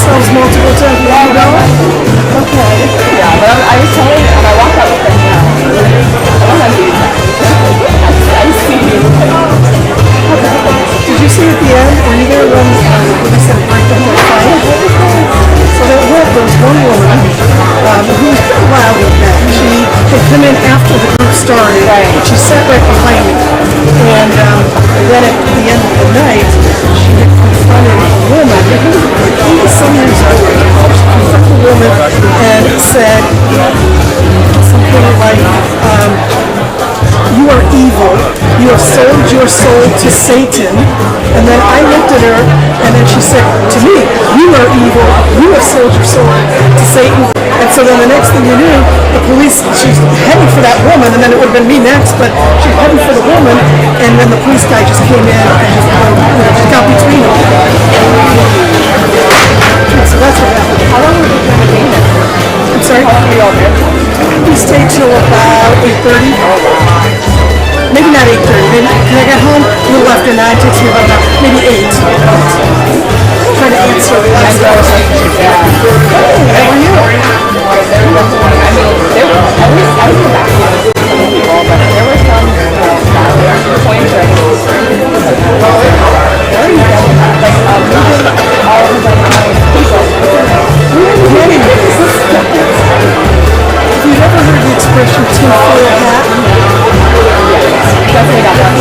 themselves multiple times. You know? Okay. Yeah, but I was telling, and I walked out with them now. I don't have to do that. I see you. Did you see at the end? Were you there when they said break the whole fight? So there was one woman who was pretty wild with that. She had come in after the group started. Right. She sat right behind me. And then at the end of the night, she had confronted a woman who was some years old. She confronted a woman and said something like, you are evil. You have sold your soul to Satan. And then I looked at her, and then she said to me, you are evil. You have sold your soul to Satan. And so then the next thing you knew, the police, she's heading for that woman, and then it would have been me next, but she's heading for the woman, and then the police guy just came in and just got between them. So that's what happened. How long were you trying to be there? I'm sorry? How long were you all there? We stayed till about 8:30. Maybe not 8:30. Maybe when I got home a little after 9. It takes me about maybe 8. Trying to answer the last question. Yeah. How are you? I mean, there were, at least I was back with some people, but there were some points where I was very young, like moving all of like my people. Have you ever heard the expression tinfoil hat? Definitely got that.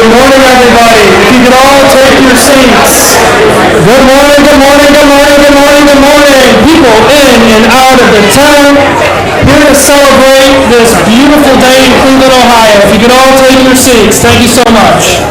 Good morning, everybody. If you could all take your seats. Good morning, good morning, good morning, good morning, good morning. People in and out of the town here to celebrate this beautiful day in Cleveland, Ohio. If you could all take your seats. Thank you so much.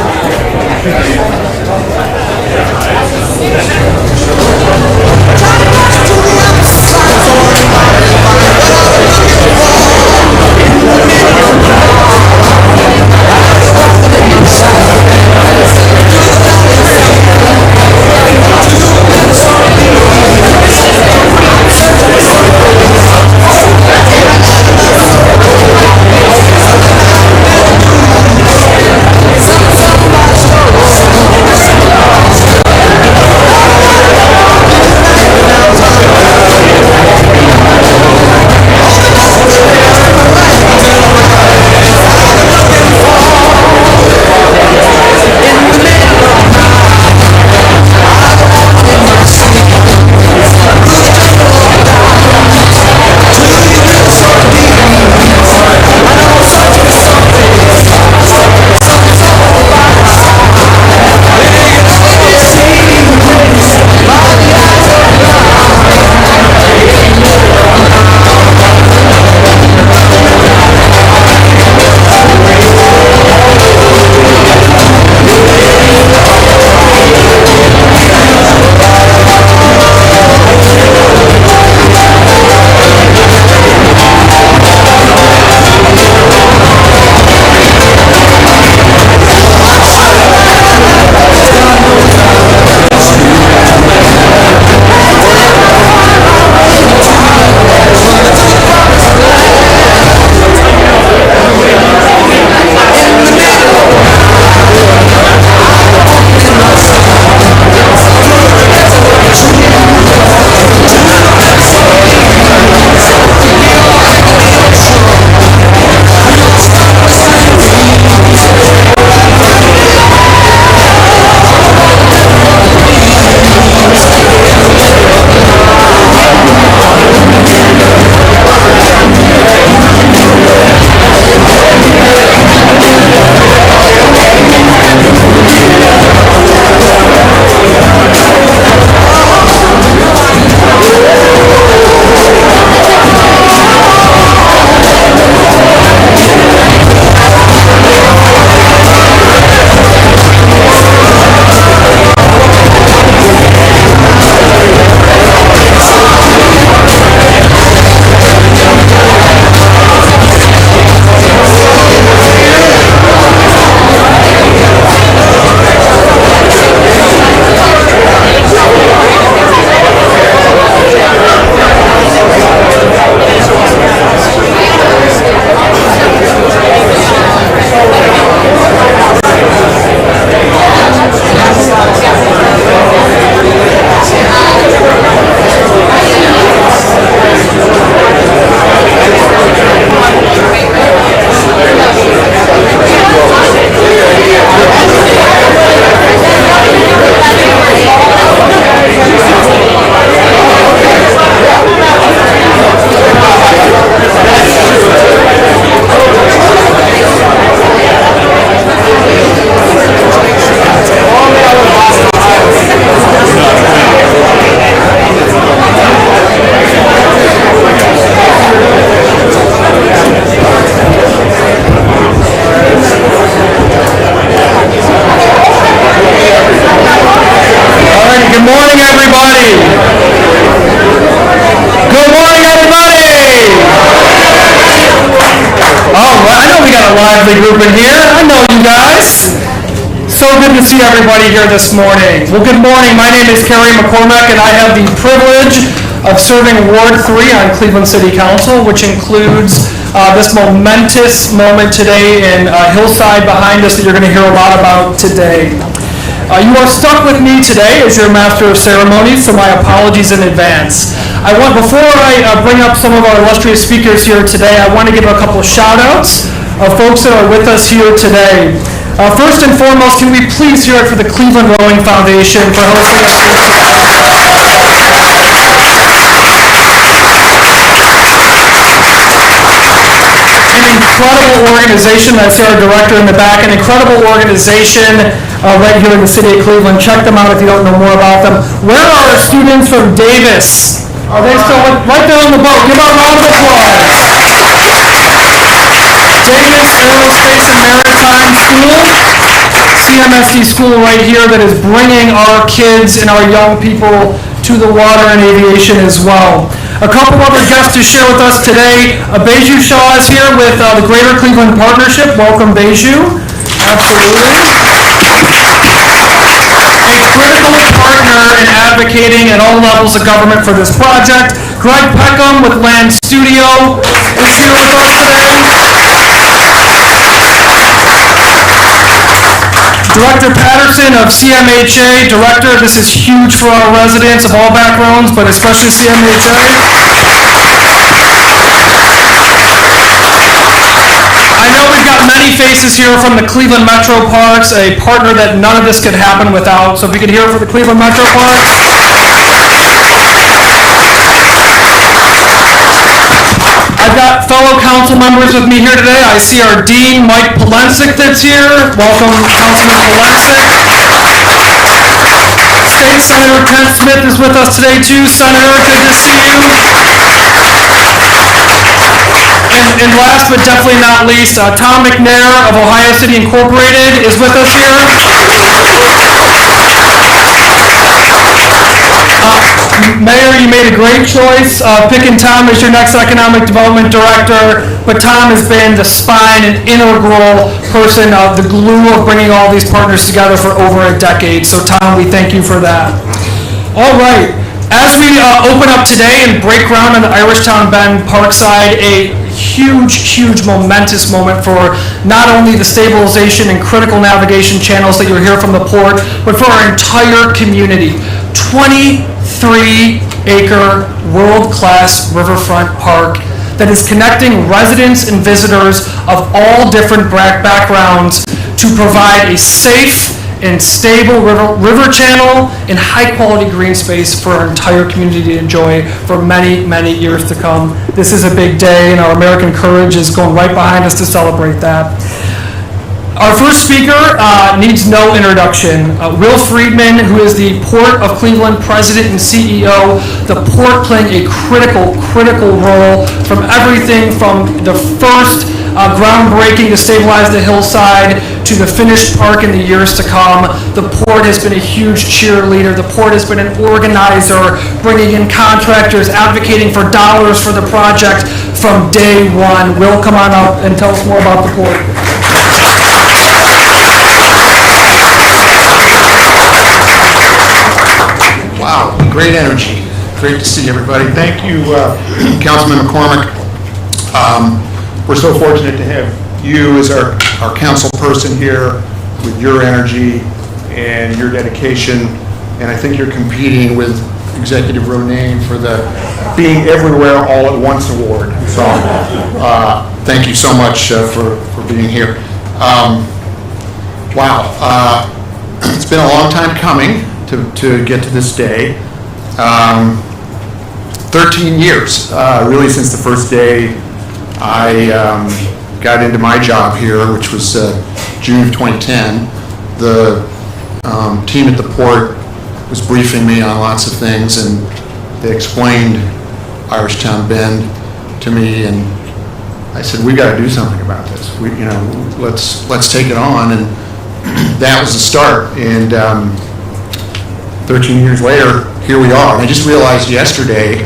Lively group in here. I know you guys. So good to see everybody here this morning. Well, good morning. My name is Kerry McCormack, and I have the privilege of serving Ward 3 on Cleveland City Council, which includes this momentous moment today in Hillside behind us that you're going to hear a lot about today. You are stuck with me today as your master of ceremonies, so my apologies in advance. Before I bring up some of our illustrious speakers here today, I want to give a couple of shout-outs of folks that are with us here today. First and foremost, can we please hear it for the Cleveland Rowing Foundation for hosting us here today. An incredible organization. That's our director in the back. An incredible organization right here in the city of Cleveland. Check them out if you don't know more about them. Where are our students from Davis? Are they still right there on the boat? Give them a round of applause. Davis Aerospace and Maritime School. CMSD school right here that is bringing our kids and our young people to the water and aviation as well. A couple other guests to share with us today. Beju Shaw is here with the Greater Cleveland Partnership. Welcome, Beju. Absolutely. A critical partner in advocating at all levels of government for this project. Greg Peckham with Land Studio is here with us today. Director Patterson of CMHA, Director, this is huge for our residents of all backgrounds, but especially CMHA. I know we've got many faces here from the Cleveland Metro Parks, a partner that none of this could happen without, so if we could hear it for the Cleveland Metro Parks. I've got fellow council members with me here today. I see our Dean, Mike Polensik, that's here. Welcome, Councilman Polensik. State Senator Kent Smith is with us today, too. Senator, good to see you. And last but definitely not least, Tom McNair of Ohio City Incorporated is with us here. Mayor, you made a great choice picking Tom as your next economic development director, but Tom has been the spine and integral person of the glue of bringing all these partners together for over a decade. So Tom, we thank you for that. All right, as we open up today and break ground on the Irishtown Bend Parkside, a huge momentous moment for not only the stabilization and critical navigation channels that you'll hear from the port, but for our entire community. 23-acre world-class riverfront park that is connecting residents and visitors of all different backgrounds to provide a safe and stable river channel and high-quality green space for our entire community to enjoy for many years to come. This is a big day, and our American courage is going right behind us to celebrate that. Our first speaker needs no introduction. Will Friedman, who is the Port of Cleveland President and CEO, the Port playing a critical role from everything from the first groundbreaking to stabilize the hillside to the finished park in the years to come. The Port has been a huge cheerleader. The Port has been an organizer, bringing in contractors, advocating for dollars for the project from day one. Will, come on up and tell us more about the Port. Wow, great energy. Great to see everybody. Thank you, Councilman McCormick. We're so fortunate to have you as our council person here with your energy and your dedication. And I think you're competing with Executive Ronayne for the Being Everywhere All at Once award. So thank you so much for being here. Wow, it's been a long time coming to get to this day. 13 years, really, since the first day I got into my job here, which was June of 2010. The team at the port was briefing me on lots of things, and they explained Irishtown Bend to me, and I said, we got to do something about this. Let's take it on, and that was the start. And 13 years later, here we are. And I just realized yesterday,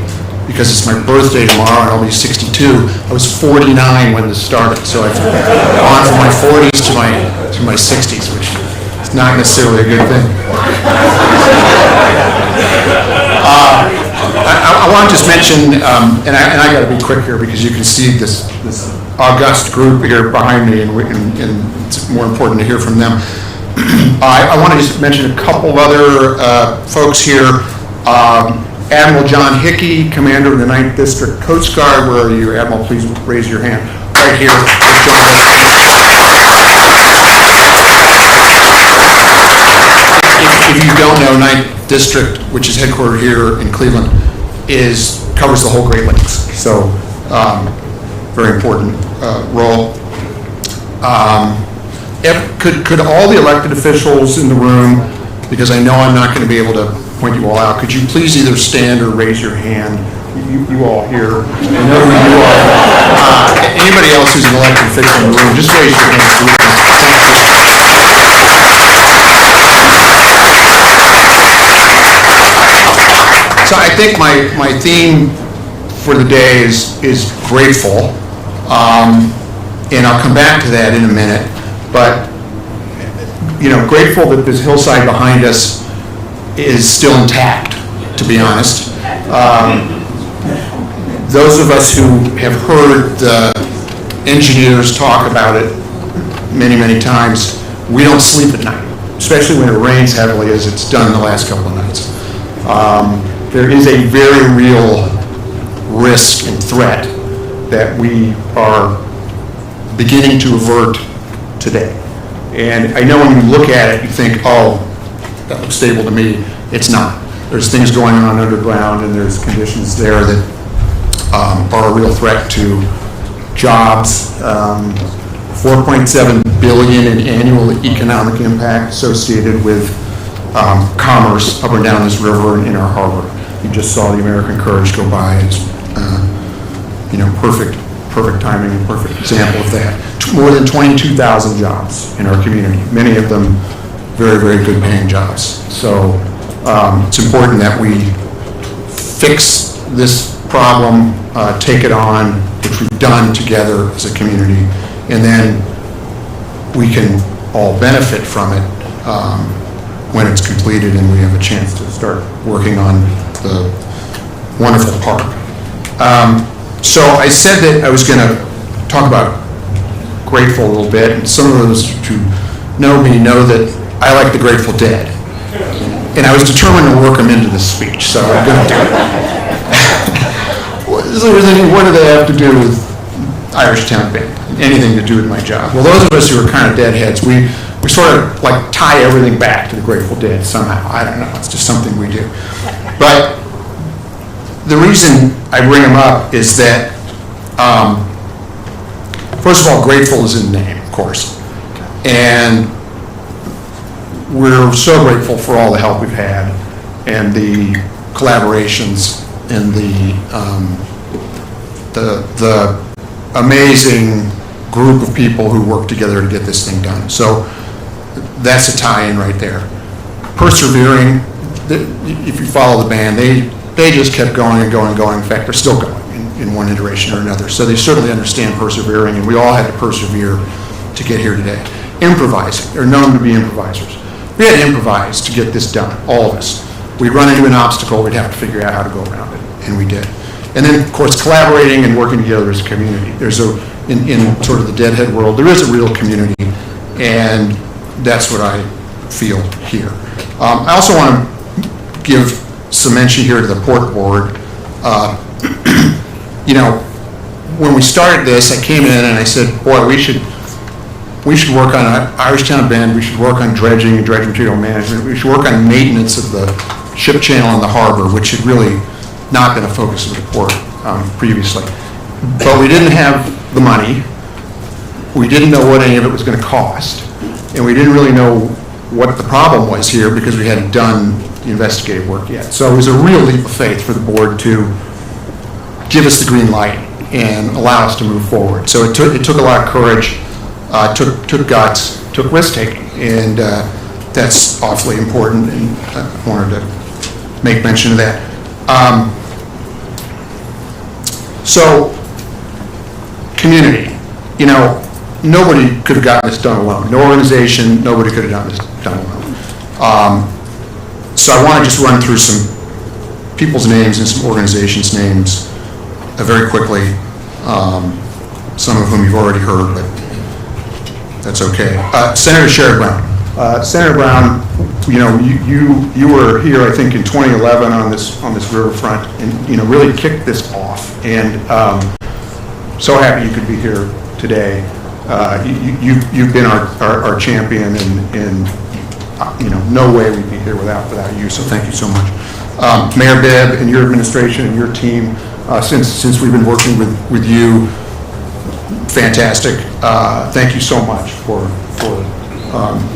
because it's my birthday tomorrow and I'll be 62, I was 49 when this started. So I've gone from my 40s to my 60s, which is not necessarily a good thing. I want to just mention, and I got to be quick here because you can see this august group here behind me, and it's more important to hear from them. I want to just mention a couple of other folks here. Admiral John Hickey, commander of the 9th District Coast Guard. Where are you, Admiral? Please raise your hand. Right here. If you don't know, 9th District, which is headquartered here in Cleveland, covers the whole Great Lakes. So very important role. Could all the elected officials in the room, because I know I'm not going to be able to point you all out, could you please either stand or raise your hand? You all here, I know who you are. Anybody else who's an elected official in the room, just raise your hand. So I think my theme for the day is grateful, and I'll come back to that in a minute. But grateful that this hillside behind us is still intact, to be honest. Those of us who have heard the engineers talk about it many, many times, we don't sleep at night, especially when it rains heavily as it's done the last couple of nights. There is a very real risk and threat that we are beginning to avert today. And I know when you look at it, you think, oh, that looks stable to me. It's not. There's things going on underground, and there's conditions there that are a real threat to jobs. 4.7 billion in annual economic impact associated with commerce up and down this river and in our harbor. You just saw the American Courage go by. It's perfect timing and perfect example of that. More than 22,000 jobs in our community, many of them very, very good paying jobs. So it's important that we fix this problem, take it on, which we've done together as a community, and then we can all benefit from it when it's completed and we have a chance to start working on the wonderful park. So I said that I was going to talk about Grateful a little bit, and some of those who know me know that I like the Grateful Dead. And I was determined to work them into the speech, so I'm going to do it. What do they have to do with Irishtown Bend? Anything to do with my job? Well, those of us who are kind of deadheads, we sort of like tie everything back to the Grateful Dead somehow. I don't know, it's just something we do. But the reason I bring them up is that, first of all, grateful is in the name, of course. And we're so grateful for all the help we've had and the collaborations and the amazing group of people who work together to get this thing done. So that's a tie-in right there. Persevering, if you follow the band, they just kept going and going and going. In fact, they're still going in one iteration or another. So they certainly understand persevering, and we all had to persevere to get here today. Improvising, they're known to be improvisers. We had to improvise to get this done, all of us. We'd run into an obstacle, we'd have to figure out how to go around it, and we did. And then, of course, collaborating and working together as a community. There's in sort of the deadhead world, there is a real community, and that's what I feel here. I also want to give some mention here to the Port Board. When we started this, I came in and I said, boy, we should work on Irishtown Bend, we should work on dredging and dredge material management, we should work on maintenance of the ship channel and the harbor, which had really not been a focus of the port previously. But we didn't have the money, we didn't know what any of it was going to cost, and we didn't really know what the problem was here because we hadn't done the investigative work yet. So it was a real leap of faith for the board to give us the green light and allow us to move forward. So it took a lot of courage, took guts, took risk-taking, and that's awfully important, and I wanted to make mention of that. So, community. Nobody could have gotten this done alone. No organization, nobody could have done this done alone. So I want to just run through some people's names and some organizations' names very quickly, some of whom you've already heard, but that's okay. Senator Sherrod Brown. Senator Brown, you were here, I think, in 2011 on this riverfront, and really kicked this off. And so happy you could be here today. You've been our champion, and no way we'd be here without you. So thank you so much, Mayor Bibb and your administration and your team. Since we've been working with you, fantastic. Thank you so much for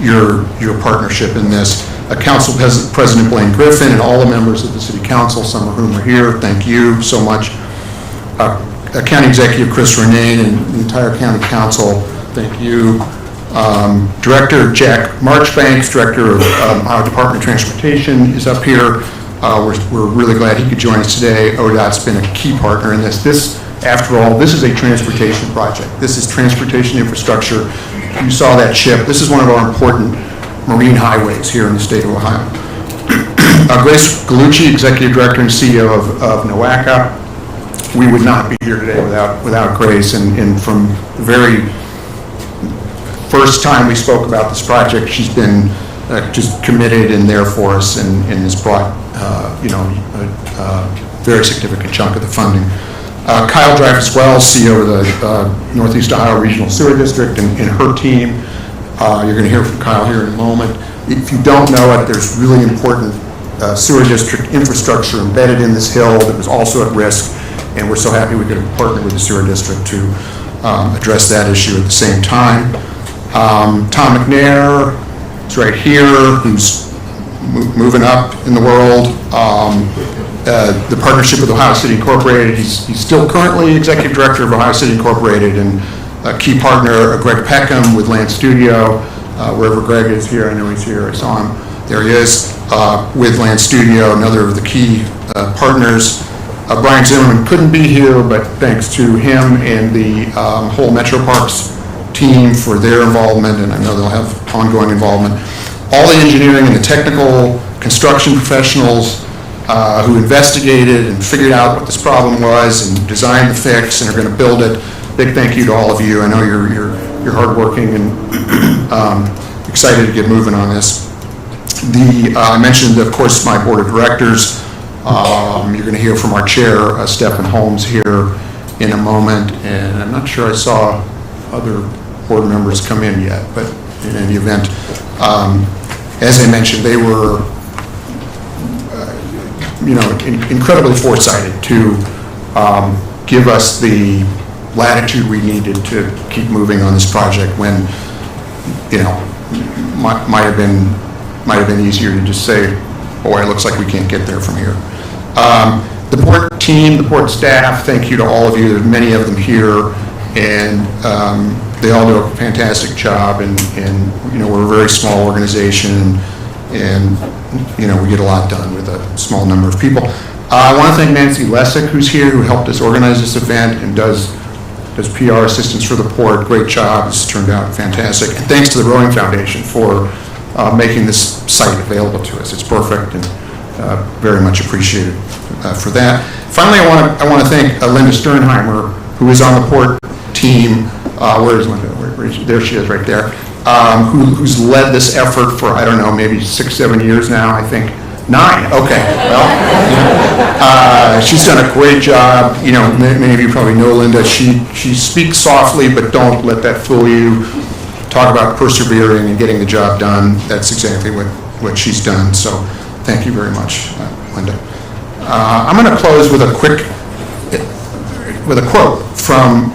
your partnership in this. Council President Blaine Griffin and all the members of the City Council, some of whom are here, thank you so much. County Executive Chris Renane and the entire County Council, thank you. Director Jack Marchbanks, Director of our Department of Transportation, is up here. We're really glad he could join us today. ODOT's been a key partner in this. After all, this is a transportation project. This is transportation infrastructure. You saw that ship. This is one of our important marine highways here in the state of Ohio. Grace Gallucci, Executive Director and CEO of NOACA. We would not be here today without Grace, and from the very first time we spoke about this project, she's been just committed and there for us, and has brought a very significant chunk of the funding. Kyle Dreyfus Wells, CEO of the Northeast Ohio Regional Sewer District, and her team. You're going to hear from Kyle here in a moment. If you don't know it, there's really important sewer district infrastructure embedded in this hill that was also at risk, and we're so happy we could partner with the sewer district to address that issue at the same time. Tom McNair is right here, who's moving up in the world. The partnership with Ohio City Incorporated, he's still currently Executive Director of Ohio City Incorporated, and a key partner, Greg Peckham with Land Studio, wherever Greg is here, I know he's here, I saw him, there he is, with Land Studio, another of the key partners. Brian Zimmerman couldn't be here, but thanks to him and the whole Metro Parks team for their involvement, and I know they'll have ongoing involvement. All the engineering and the technical construction professionals who investigated and figured out what this problem was and designed the fix and are going to build it. Big thank you to all of you. I know you're hardworking and excited to get moving on this. I mentioned, of course, my board of directors. You're going to hear from our chair, Stephen Holmes, here in a moment, and I'm not sure I saw other board members come in yet, but in any event, as I mentioned, they were incredibly foresighted to give us the latitude we needed to keep moving on this project when, might have been easier to just say, boy, it looks like we can't get there from here. The board team, the board staff, thank you to all of you. There's many of them here, and they all do a fantastic job, and we're a very small organization, and we get a lot done with a small number of people. I want to thank Nancy Lessick, who's here, who helped us organize this event and does PR assistance for the port. Great job. It's turned out fantastic. And thanks to the Rowing Foundation for making this site available to us. It's perfect, and very much appreciated for that. Finally, I want to thank Linda Sternheimer, who is on the port team. Where is Linda? There she is, right there. Who's led this effort for, I don't know, maybe 6-7 years now, I think. 9, okay, well, she's done a great job. Many of you probably know Linda. She speaks softly, but don't let that fool you. Talk about persevering and getting the job done. That's exactly what she's done, so thank you very much, Linda. I'm going to close with a quote from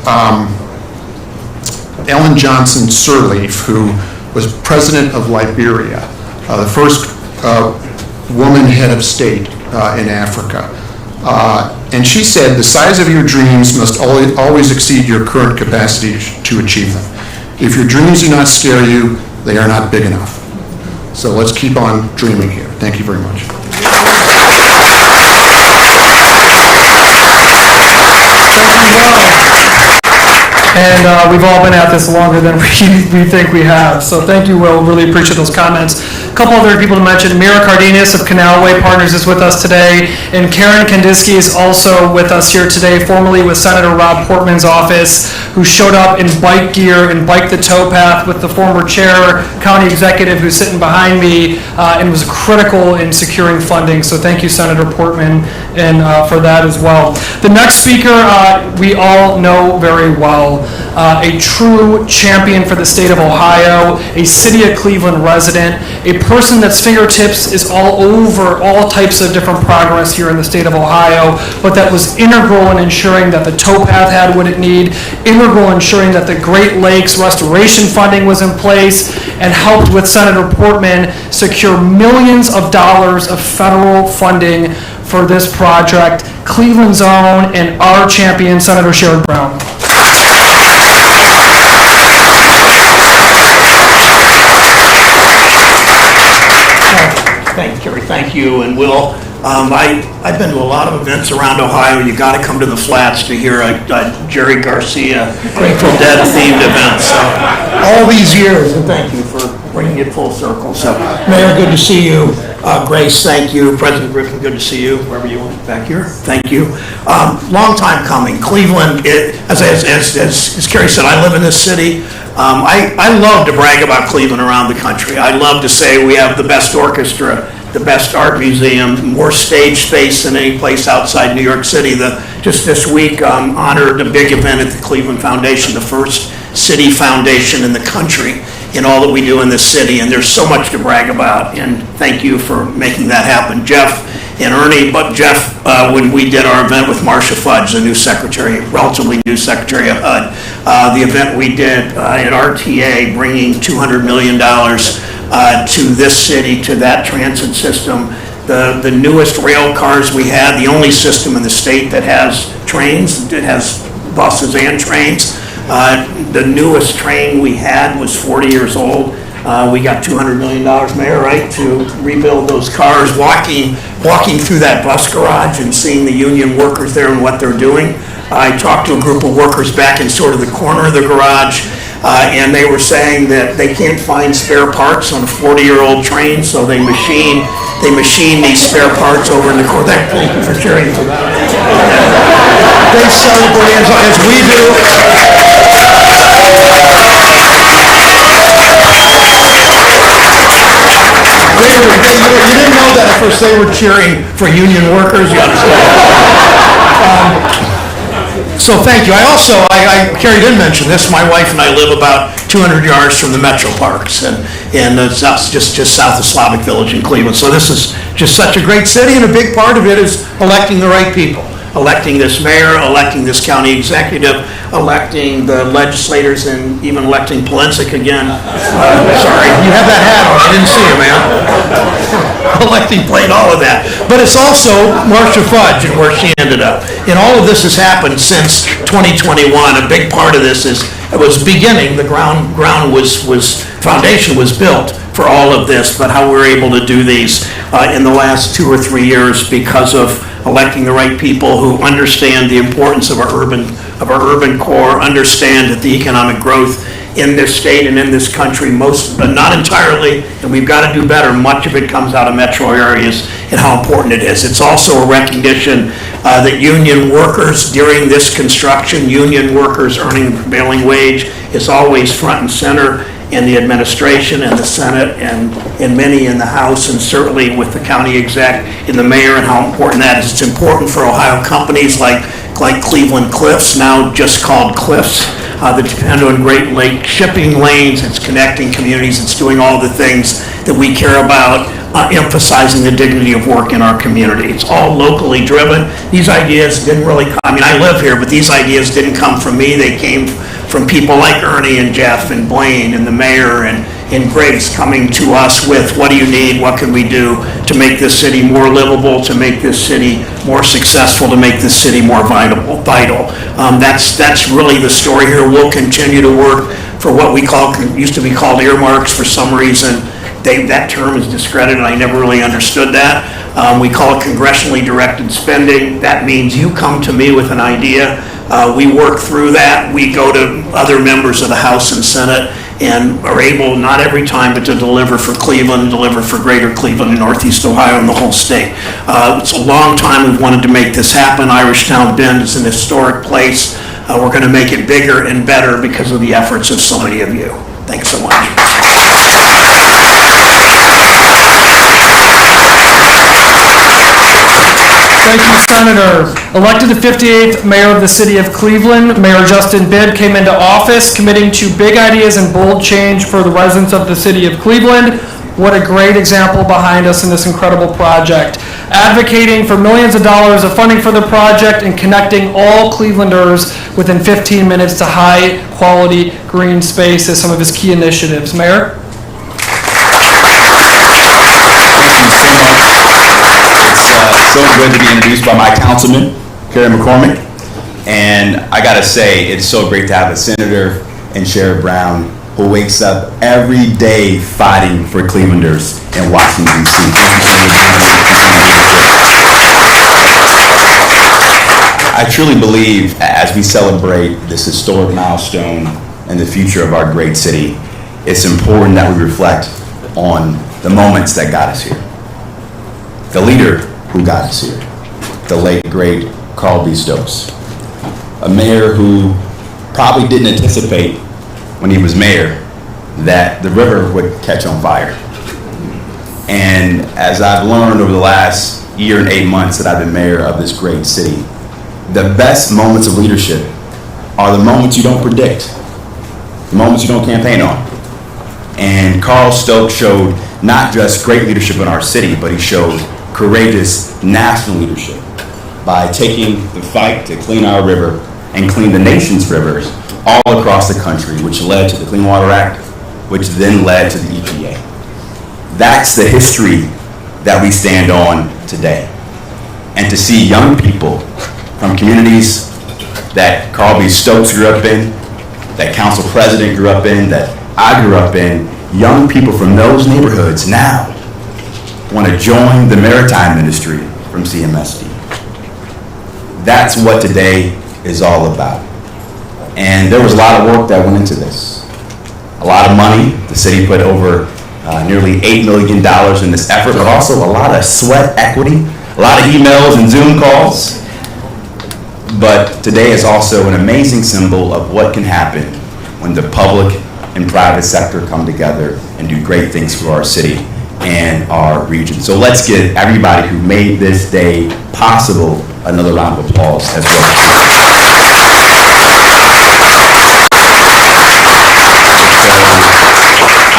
Ellen Johnson Sirleaf, who was president of Liberia, the first woman head of state in Africa. And she said, the size of your dreams must always exceed your current capacity to achieve them. If your dreams do not scare you, they are not big enough. So let's keep on dreaming here. Thank you very much. And we've all been at this longer than we think we have. So thank you, Will. Really appreciate those comments. A couple other people to mention. Mira Cardenas of Canal Way Partners is with us today. And Karen Kandinsky is also with us here today, formerly with Senator Rob Portman's office, who showed up in bike gear and biked the towpath with the former chair, county executive who's sitting behind me, and was critical in securing funding. So thank you, Senator Portman, and for that as well. The next speaker we all know very well. A true champion for the state of Ohio, a City of Cleveland resident, a person that's fingertips is all over all types of different progress here in the state of Ohio, but that was integral in ensuring that the towpath had what it needed, integral in ensuring that the Great Lakes restoration funding was in place, and helped with Senator Portman secure millions of dollars of federal funding for this project, Cleveland's own and our champion, Senator Sherrod Brown. Thank you, Kerry. Thank you, and Will. I've been to a lot of events around Ohio. You got to come to the Flats to hear a Jerry Garcia Grateful Dead themed event. So all these years, and thank you for bringing it full circle. So, Mayor, good to see you. Grace, thank you. President Griffin, good to see you. Wherever you are back here, thank you. Long time coming. Cleveland, as Kerry said, I live in this city. I love to brag about Cleveland around the country. I love to say we have the best orchestra, the best art museum, more stage space than any place outside New York City. Just this week, honored a big event at the Cleveland Foundation, the first city foundation in the country in all that we do in this city, and there's so much to brag about, and thank you for making that happen. Jeff and Ernie, but Jeff, when we did our event with Marcia Fudge, the new secretary, relatively new secretary of HUD, the event we did at RTA, bringing $200 million to this city, to that transit system, the newest rail cars we had, the only system in the state that has trains, it has buses and trains. The newest train we had was 40 years old. We got $200 million, Mayor, right, to rebuild those cars, walking through that bus garage and seeing the union workers there and what they're doing. I talked to a group of workers back in sort of the corner of the garage, and they were saying that they can't find spare parts on a 40-year-old train, so they machine these spare parts over in the corner. Thank you for sharing for that. They celebrate as we do. You didn't know that at first. They were cheering for union workers. You understand? So thank you. Carrie didn't mention this. My wife and I live about 200 yards from the Metro Parks, and it's just south of Slavic Village in Cleveland. So this is just such a great city, and a big part of it is electing the right people. Electing this mayor, electing this county executive, electing the legislators, and even electing Polensik again. Sorry, you have that hat on. I didn't see you, man. Electing Plain, all of that. But it's also Marcia Fudge and where she ended up. And all of this has happened since 2021. A big part of this is it was beginning. The foundation was built for all of this, but how we're able to do these in the last 2 or 3 years because of electing the right people who understand the importance of our urban core, understand that the economic growth in this state and in this country, not entirely, and we've got to do better, much of it comes out of metro areas and how important it is. It's also a recognition that union workers during this construction, union workers earning the prevailing wage is always front and center in the administration and the Senate and many in the House, and certainly with the county exec and the mayor, and how important that is. It's important for Ohio companies like Cleveland Cliffs, now just called Cliffs, that depend on Great Lake shipping lanes. It's connecting communities. It's doing all the things that we care about, emphasizing the dignity of work in our community. It's all locally driven. These ideas didn't really come, I live here, but these ideas didn't come from me. They came from people like Ernie and Jeff and Blaine and the mayor and Grace coming to us with, what do you need, what can we do to make this city more livable, to make this city more successful, to make this city more vital. That's really the story here. We'll continue to work for what used to be called earmarks. For some reason, that term is discredited. I never really understood that. We call it congressionally directed spending. That means you come to me with an idea. We work through that. We go to other members of the House and Senate and are able, not every time, but to deliver for Cleveland, deliver for greater Cleveland and Northeast Ohio and the whole state. It's a long time we've wanted to make this happen. Irishtown Bend is an historic place. We're going to make it bigger and better because of the efforts of so many of you. Thanks so much. Thank you, Senator. Elected the 58th mayor of the city of Cleveland, Mayor Justin Bibb came into office committing to big ideas and bold change for the residents of the city of Cleveland. What a great example behind us in this incredible project. Advocating for millions of dollars of funding for the project and connecting all Clevelanders within 15 minutes to high-quality green space is some of his key initiatives. Mayor? It's so good to be introduced by my councilman, Kerry McCormick. And I gotta say, it's so great to have a senator and Sherrod Brown who wakes up every day fighting for Clevelanders in Washington, D.C. I truly believe as we celebrate this historic milestone and the future of our great city, it's important that we reflect on the moments that got us here. The leader who got us here, the late, great Carl B. Stokes. A mayor who probably didn't anticipate when he was mayor that the river would catch on fire. And as I've learned over the last year and 8 months that I've been mayor of this great city, the best moments of leadership are the moments you don't predict, the moments you don't campaign on. And Carl Stokes showed not just great leadership in our city, but he showed courageous national leadership by taking the fight to clean our river and clean the nation's rivers all across the country, which led to the Clean Water Act, which then led to the EPA. That's the history that we stand on today. And to see young people from communities that Carl B. Stokes grew up in, that Council President grew up in, that I grew up in, young people from those neighborhoods now want to join the maritime industry from CMSD. That's what today is all about. And there was a lot of work that went into this. A lot of money. The city put over nearly $8 million in this effort, but also a lot of sweat equity, a lot of emails and Zoom calls. But today is also an amazing symbol of what can happen when the public and private sector come together and do great things for our city and our region. So let's give everybody who made this day possible another round of applause as well.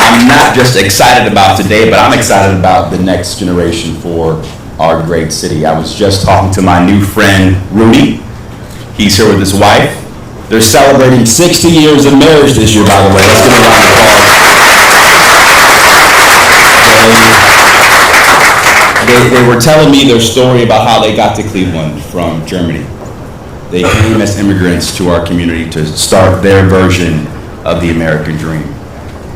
I'm not just excited about today, but I'm excited about the next generation for our great city. I was just talking to my new friend, Rudy. He's here with his wife. They're celebrating 60 years of marriage this year, by the way. Let's give them a round of applause. They were telling me their story about how they got to Cleveland from Germany. They came as immigrants to our community to start their version of the American dream.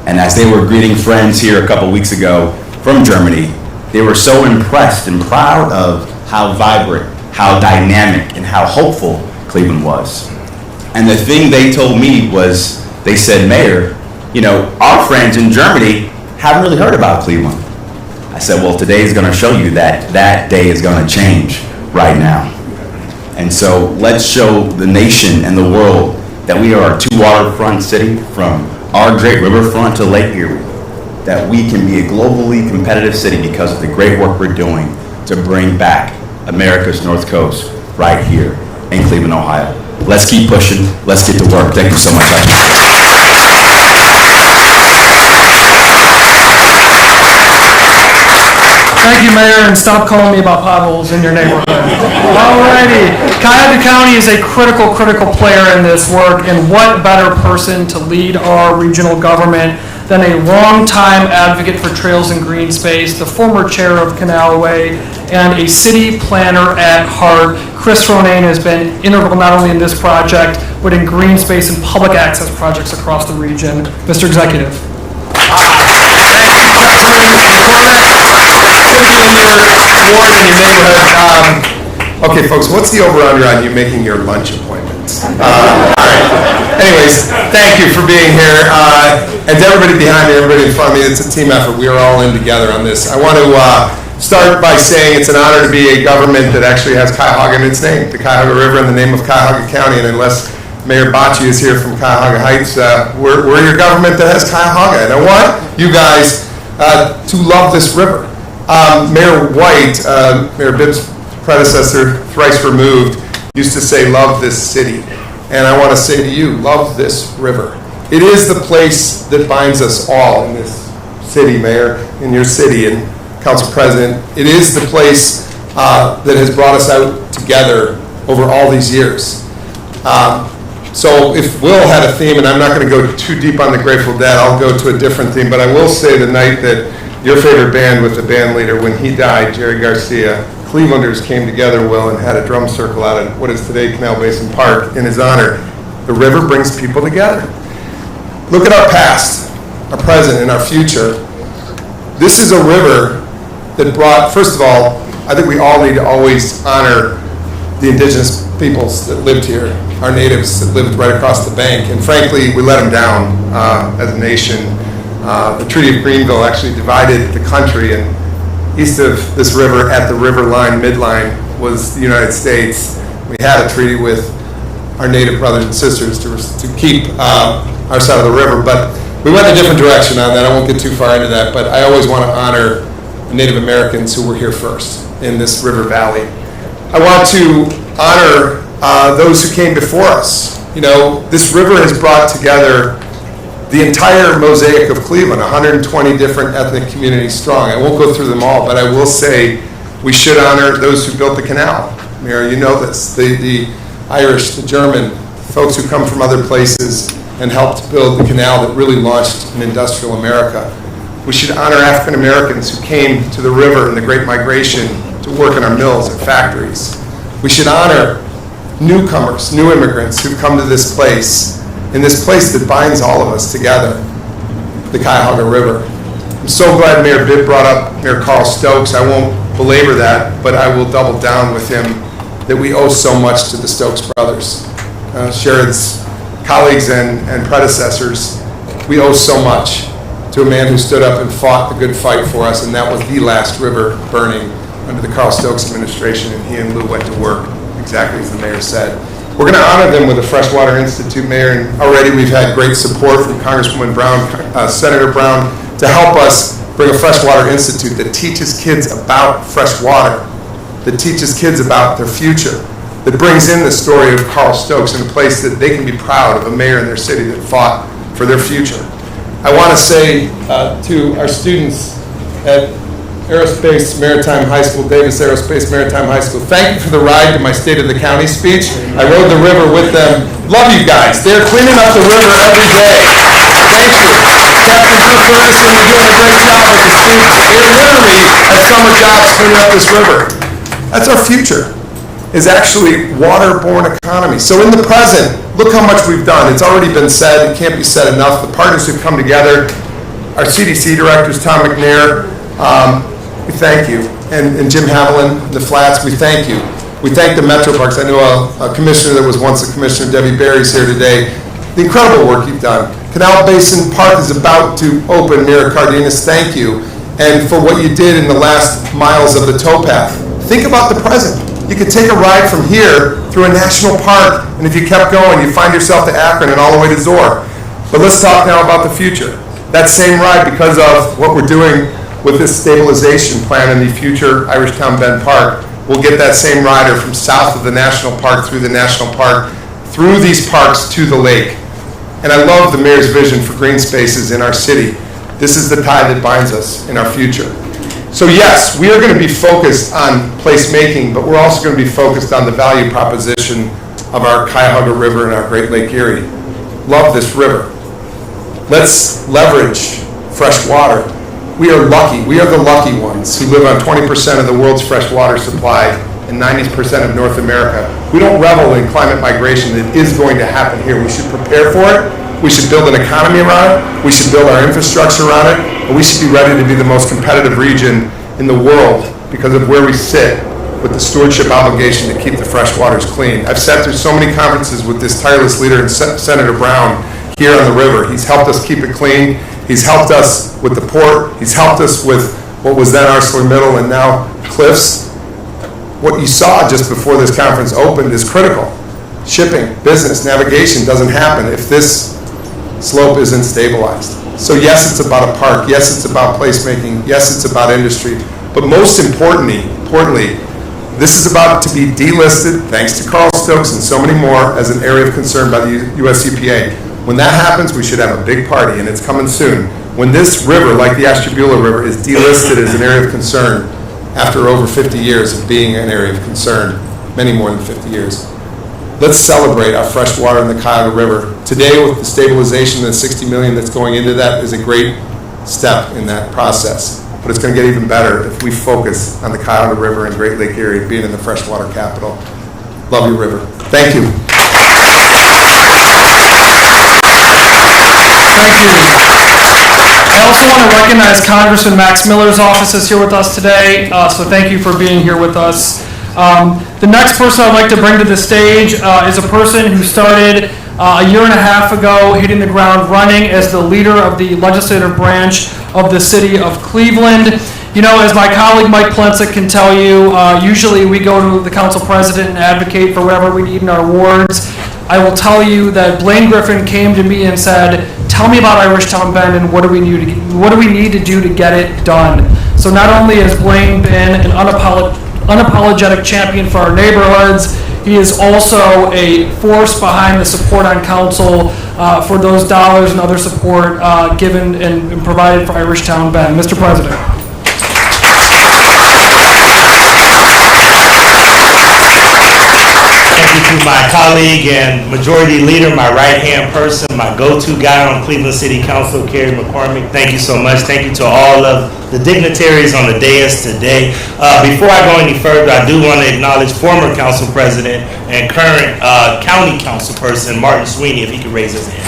And as they were greeting friends here a couple weeks ago from Germany, they were so impressed and proud of how vibrant, how dynamic, and how hopeful Cleveland was. And the thing they told me was, they said, Mayor, you know, our friends in Germany haven't really heard about Cleveland. I said, well, today is going to show you that that day is going to change right now. And so let's show the nation and the world that we are a two-waterfront city, from our great riverfront to Lake Erie, that we can be a globally competitive city because of the great work we're doing to bring back America's North Coast right here in Cleveland, Ohio. Let's keep pushing. Let's get to work. Thank you so much. Thank you, Mayor, and stop calling me about potholes in your neighborhood. Alrighty. Cuyahoga County is a critical player in this work, and what better person to lead our regional government than a longtime advocate for trails and green space, the former chair of Canal Way, and a city planner at heart. Chris Ronayne has been integral not only in this project, but in green space and public access projects across the region. Mr. Executive. Ward in your neighborhood. Okay, folks, what's the over-under on you making your lunch appointments? All right. Anyways, thank you for being here. And to everybody behind me, everybody in front of me, it's a team effort. We are all in together on this. I want to start by saying it's an honor to be a government that actually has Cuyahoga in its name, the Cuyahoga River in the name of Cuyahoga County. And unless Mayor Bocci is here from Cuyahoga Heights, we're your government that has Cuyahoga. And I want you guys to love this river. Mayor White, Mayor Bibb's predecessor, thrice removed, used to say, love this city. And I want to say to you, love this river. It is the place that binds us all in this city, Mayor, in your city, and Council President. It is the place that has brought us out together over all these years. So if Will had a theme, and I'm not going to go too deep on the Grateful Dead, I'll go to a different theme, but I will say the night that your favorite band with the band leader, when he died, Jerry Garcia, Clevelanders came together, Will, and had a drum circle out at what is today Canal Basin Park in his honor. The river brings people together. Look at our past, our present, and our future. This is a river that brought, first of all, I think we all need to always honor the indigenous peoples that lived here, our natives that lived right across the bank, and frankly, we let them down as a nation. The Treaty of Greenville actually divided the country, and east of this river, at the river line, midline, was the United States. We had a treaty with our native brothers and sisters to keep our side of the river, but we went in a different direction on that. I won't get too far into that, but I always want to honor the Native Americans who were here first in this river valley. I want to honor those who came before us. You know, this river has brought together the entire mosaic of Cleveland, 120 different ethnic communities strong. I won't go through them all, but I will say we should honor those who built the canal. Mayor, you know this. The Irish, the German, folks who come from other places and helped build the canal that really launched an industrial America. We should honor African Americans who came to the river in the Great Migration to work in our mills and factories. We should honor newcomers, new immigrants who've come to this place, in this place that binds all of us together, the Cuyahoga River. I'm so glad Mayor Bibb brought up Mayor Carl Stokes. I won't belabor that, but I will double down with him that we owe so much to the Stokes brothers. Sherrod's colleagues and predecessors, we owe so much to a man who stood up and fought the good fight for us, and that was the last river burning under the Carl Stokes administration, and he and Lou went to work, exactly as the mayor said. We're going to honor them with a Freshwater Institute, Mayor, and already we've had great support from Congresswoman Brown, Senator Brown, to help us bring a Freshwater Institute that teaches kids about fresh water, that teaches kids about their future, that brings in the story of Carl Stokes in a place that they can be proud of a mayor in their city that fought for their future. I want to say to our students at Aerospace Maritime High School, Davis Aerospace Maritime High School, thank you for the ride to my State of the County speech. I rode the river with them. Love you guys. They're cleaning up the river every day. Thank you. Captain Drew Ferguson, you're doing a great job with the students. They're literally at summer jobs cleaning up this river. That's our future, is actually waterborne economy. So in the present, look how much we've done. It's already been said. It can't be said enough. The partners who've come together, our CDC directors, Tom McNair, we thank you. And Jim Haviland, the Flats, we thank you. We thank the Metro Parks. I know a commissioner that was once a commissioner, Debbie Berry's here today. The incredible work you've done. Canal Basin Park is about to open, Mayor Cardenas, thank you. And for what you did in the last miles of the towpath. Think about the present. You could take a ride from here through a national park, and if you kept going, you'd find yourself to Akron and all the way to Zor. But let's talk now about the future. That same ride, because of what we're doing with this stabilization plan in the future Irishtown Bend Park, we'll get that same rider from south of the national park, through the national park, through these parks to the lake. And I love the mayor's vision for green spaces in our city. This is the tie that binds us in our future. So yes, we are going to be focused on placemaking, but we're also going to be focused on the value proposition of our Cuyahoga River and our Great Lake Erie. Love this river. Let's leverage fresh water. We are lucky. We are the lucky ones who live on 20% of the world's fresh water supply and 90% of North America. We don't revel in climate migration that is going to happen here. We should prepare for it. We should build an economy around it. We should build our infrastructure around it. But we should be ready to be the most competitive region in the world because of where we sit with the stewardship obligation to keep the fresh waters clean. I've sat through so many conferences with this tireless leader, Senator Brown, here on the river. He's helped us keep it clean. He's helped us with the port. He's helped us with what was then ArcelorMittal and now Cliffs. What you saw just before this conference opened is critical. Shipping, business, navigation doesn't happen if this slope isn't stabilized. So yes, it's about a park. Yes, it's about placemaking. Yes, it's about industry. But most importantly, this is about to be delisted, thanks to Carl Stokes and so many more, as an area of concern by the US EPA. When that happens, we should have a big party, and it's coming soon. When this river, like the Ashtabula River, is delisted as an area of concern after over 50 years of being an area of concern, many more than 50 years, let's celebrate our fresh water in the Cuyahoga River. Today, with the stabilization and the $60 million that's going into that, is a great step in that process. But it's going to get even better if we focus on the Cuyahoga River and Great Lake area being in the freshwater capital. Love you, river. Thank you. Thank you. I also want to recognize Congressman Max Miller's office is here with us today, so thank you for being here with us. The next person I'd like to bring to the stage is a person who started a year and a half ago, hitting the ground running as the leader of the legislative branch of the city of Cleveland. You know, as my colleague Mike Plensick can tell you, usually we go to the council president and advocate for whatever we need in our wards. I will tell you that Blaine Griffin came to me and said, tell me about Irishtown Bend and what do we need to do to get it done. So not only has Blaine been an unapologetic champion for our neighborhoods, he is also a force behind the support on council for those dollars and other support given and provided for Irishtown Bend. Mr. President. Thank you to my colleague and majority leader, my right-hand person, my go-to guy on Cleveland City Council, Kerry McCormick. Thank you so much. Thank you to all of the dignitaries on the dais today. Before I go any further, I do want to acknowledge former council president and current county council person, Martin Sweeney, if he could raise his hand.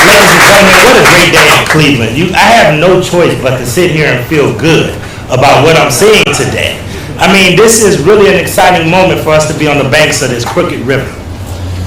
Ladies and gentlemen, what a great day in Cleveland. I have no choice but to sit here and feel good about what I'm seeing today. I mean, this is really an exciting moment for us to be on the banks of this crooked river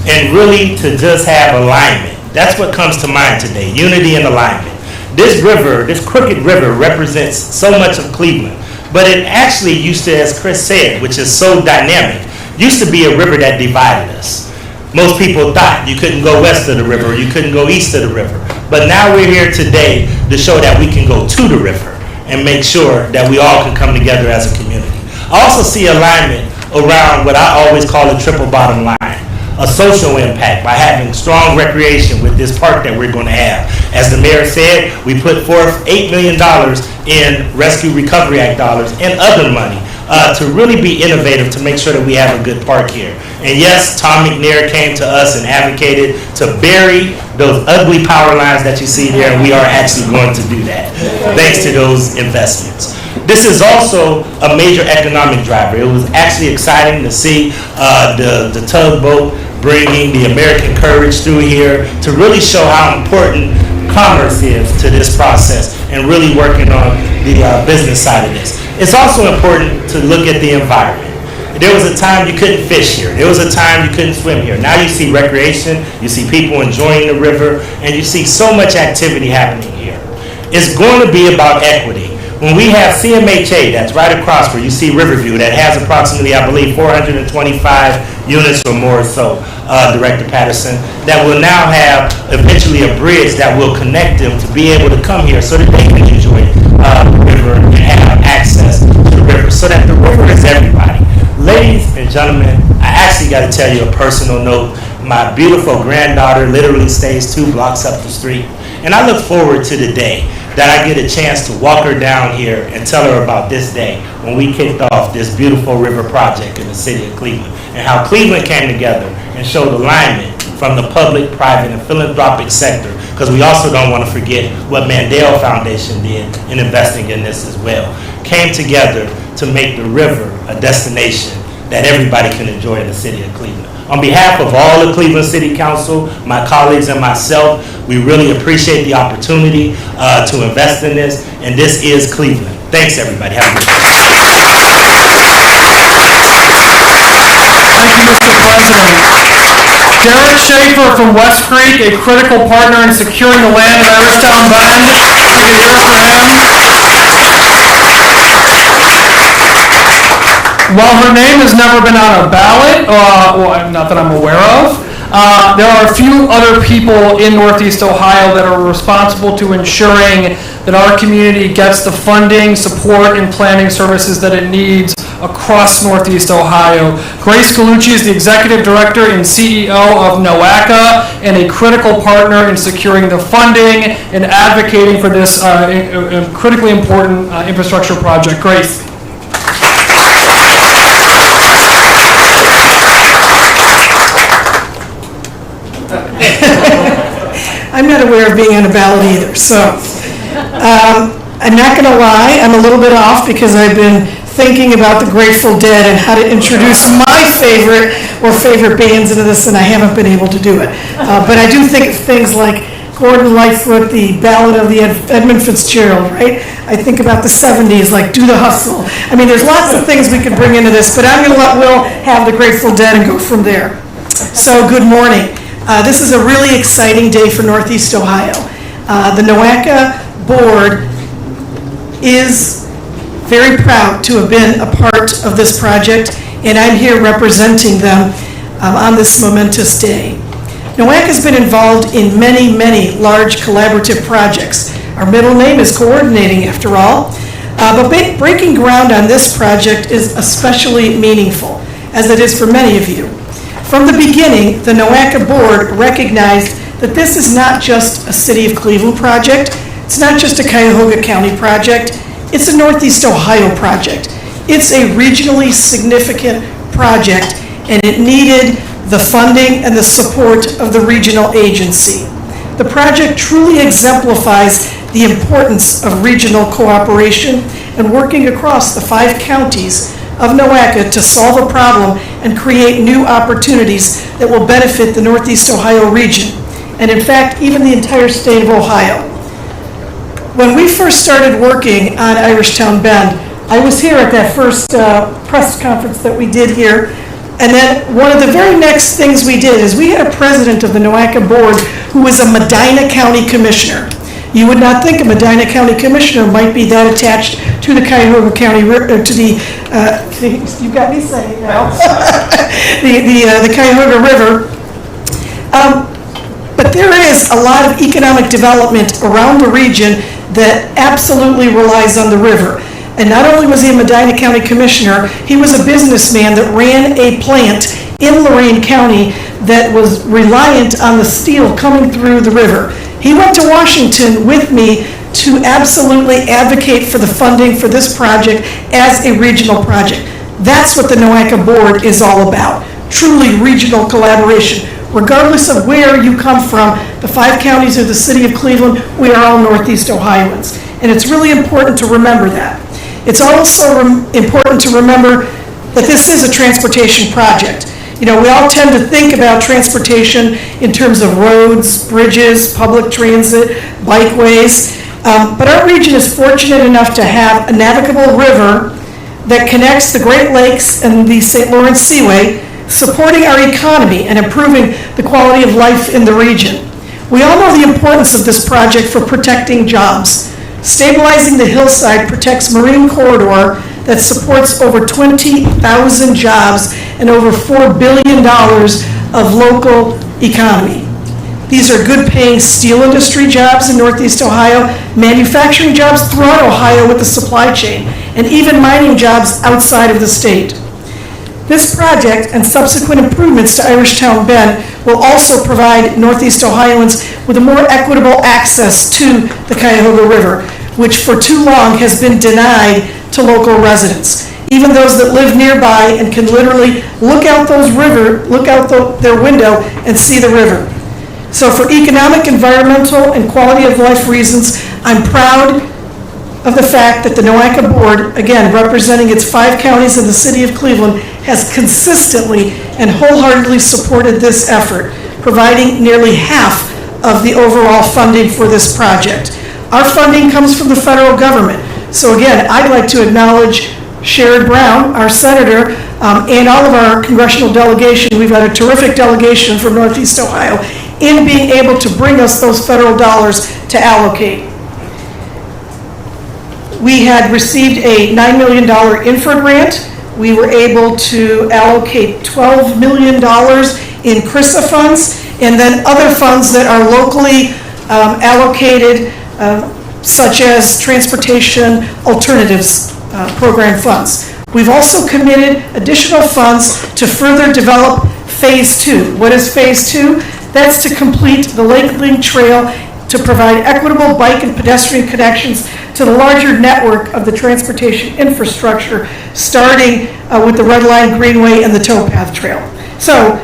and really to just have alignment. That's what comes to mind today, unity and alignment. This river, this crooked river, represents so much of Cleveland, but it actually used to, as Chris said, which is so dynamic, used to be a river that divided us. Most people thought you couldn't go west of the river, you couldn't go east of the river, but now we're here today to show that we can go to the river and make sure that we all can come together as a community. I also see alignment around what I always call a triple bottom line, a social impact by having strong recreation with this park that we're going to have. As the mayor said, we put forth $8 million in Rescue Recovery Act dollars and other money to really be innovative to make sure that we have a good park here. And yes, Tom McNair came to us and advocated to bury those ugly power lines that you see there, and we are actually going to do that thanks to those investments. This is also a major economic driver. It was actually exciting to see the tugboat bringing the American Courage through here to really show how important commerce is to this process and really working on the business side of this. It's also important to look at the environment. There was a time you couldn't fish here. There was a time you couldn't swim here. Now you see recreation, you see people enjoying the river, and you see so much activity happening here. It's going to be about equity. When we have CMHA, that's right across where you see Riverview, that has approximately, I believe, 425 units or more, so Director Patterson, that will now have eventually a bridge that will connect them to be able to come here so that they can enjoy the river and have access to the river, so that the river is everybody. Ladies and gentlemen, I actually got to tell you a personal note. My beautiful granddaughter literally stays 2 blocks up the street, and I look forward to the day that I get a chance to walk her down here and tell her about this day when we kicked off this beautiful river project in the city of Cleveland, and how Cleveland came together and showed alignment from the public, private, and philanthropic sector, because we also don't want to forget what Mandel Foundation did in investing in this as well. Came together to make the river a destination that everybody can enjoy in the city of Cleveland. On behalf of all the Cleveland City Council, my colleagues and myself, we really appreciate the opportunity to invest in this, and this is Cleveland. Thanks, everybody. Have a good day. Thank you, Mr. President. Derek Schaefer from West Creek, a critical partner in securing the land in Irishtown Bend. You can hear from him. While her name has never been on a ballot, well, not that I'm aware of, there are a few other people in Northeast Ohio that are responsible to ensuring that our community gets the funding, support, and planning services that it needs across Northeast Ohio. Grace Gallucci is the Executive Director and CEO of NOACA and a critical partner in securing the funding and advocating for this critically important infrastructure project. Grace. I'm not aware of being on a ballot either, so I'm not going to lie, I'm a little bit off because I've been thinking about the Grateful Dead and how to introduce my favorite bands into this, and I haven't been able to do it. But I do think of things like Gordon Lightfoot, the Ballad of the Edmund Fitzgerald, right? I think about the 70s, like Do the Hustle. I mean, there's lots of things we could bring into this, but I'm going to let Will have the Grateful Dead and go from there. So, good morning. This is a really exciting day for Northeast Ohio. The NOACA board is very proud to have been a part of this project, and I'm here representing them on this momentous day. NOACA has been involved in many, many large collaborative projects. Our middle name is coordinating, after all, but breaking ground on this project is especially meaningful, as it is for many of you. From the beginning, the NOACA board recognized that this is not just a City of Cleveland project, it's not just a Cuyahoga County project, it's a Northeast Ohio project. It's a regionally significant project, and it needed the funding and the support of the regional agency. The project truly exemplifies the importance of regional cooperation and working across the 5 counties of NOACA to solve a problem and create new opportunities that will benefit the Northeast Ohio region, and in fact, even the entire state of Ohio. When we first started working on Irishtown Bend, I was here at that first press conference that we did here, and then one of the very next things we did is we had a president of the NOACA board who was a Medina County commissioner. You would not think a Medina County commissioner might be that attached to the Cuyahoga County River, to the, you got me saying now, the Cuyahoga River. But there is a lot of economic development around the region that absolutely relies on the river. And not only was he a Medina County commissioner, he was a businessman that ran a plant in Lorain County that was reliant on the steel coming through the river. He went to Washington with me to absolutely advocate for the funding for this project as a regional project. That's what the NOACA board is all about, truly regional collaboration. Regardless of where you come from, the 5 counties or the City of Cleveland, we are all Northeast Ohioans. And it's really important to remember that. It's also important to remember that this is a transportation project. You know, we all tend to think about transportation in terms of roads, bridges, public transit, bikeways, but our region is fortunate enough to have a navigable river that connects the Great Lakes and the St. Lawrence Seaway, supporting our economy and improving the quality of life in the region. We all know the importance of this project for protecting jobs. Stabilizing the hillside protects marine corridor that supports over 20,000 jobs and over $4 billion of local economy. These are good-paying steel industry jobs in Northeast Ohio, manufacturing jobs throughout Ohio with the supply chain, and even mining jobs outside of the state. This project and subsequent improvements to Irishtown Bend will also provide Northeast Ohioans with a more equitable access to the Cuyahoga River, which for too long has been denied to local residents. Even those that live nearby and can literally look out their window and see the river. So for economic, environmental, and quality of life reasons, I'm proud of the fact that the NOACA board, again, representing its 5 counties in the City of Cleveland, has consistently and wholeheartedly supported this effort, providing nearly half of the overall funding for this project. Our funding comes from the federal government. So again, I'd like to acknowledge Sherrod Brown, our senator, and all of our congressional delegation. We've got a terrific delegation from Northeast Ohio in being able to bring us those federal dollars to allocate. We had received a $9 million infra grant. We were able to allocate $12 million in CRISA funds, and then other funds that are locally allocated, such as Transportation Alternatives Program funds. We've also committed additional funds to further develop Phase 2. What is Phase 2? That's to complete the Lake Link Trail to provide equitable bike and pedestrian connections to the larger network of the transportation infrastructure, starting with the Red Line Greenway and the Towpath Trail. So,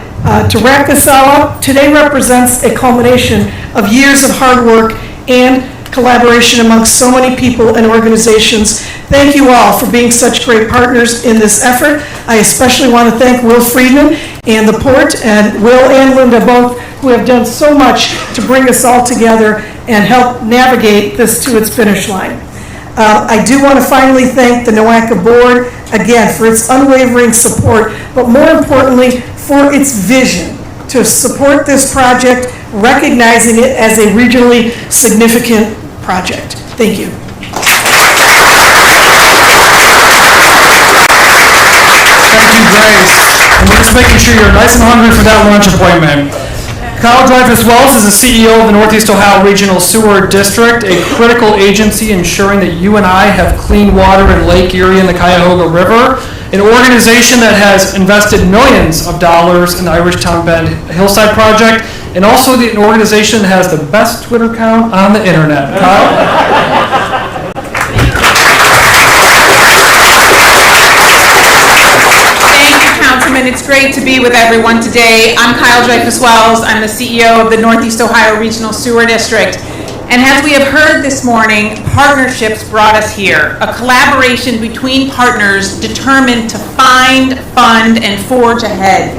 to wrap this all up, today represents a culmination of years of hard work and collaboration amongst so many people and organizations. Thank you all for being such great partners in this effort. I especially want to thank Will Friedman and the Port, and Will and Linda both, who have done so much to bring us all together and help navigate this to its finish line. I do want to finally thank the NOACA Board, again, for its unwavering support, but more importantly, for its vision to support this project, recognizing it as a regionally significant project. Thank you. Thank you, Grace. And we're just making sure you're nice and hungry for that lunch appointment. Kyle Dreyfus-Wells is the CEO of the Northeast Ohio Regional Sewer District, a critical agency ensuring that you and I have clean water in Lake Erie and the Cuyahoga River, an organization that has invested millions of dollars in the Irishtown Bend Hillside project, and also an organization that has the best Twitter account on the internet. Kyle? It's great to be with everyone today. I'm Kyle Dreyfus-Wells. I'm the CEO of the Northeast Ohio Regional Sewer District. And as we have heard this morning, partnerships brought us here. A collaboration between partners determined to find, fund, and forge ahead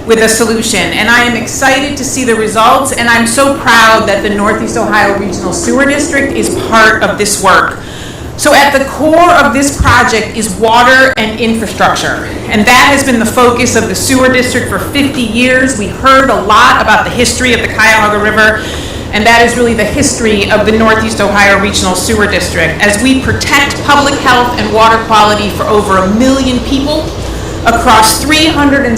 with a solution. And I am excited to see the results, and I'm so proud that the Northeast Ohio Regional Sewer District is part of this work. So at the core of this project is water and infrastructure, and that has been the focus of the sewer district for 50 years. We heard a lot about the history of the Cuyahoga River, and that is really the history of the Northeast Ohio Regional Sewer District, as we protect public health and water quality for over 1 million people across 363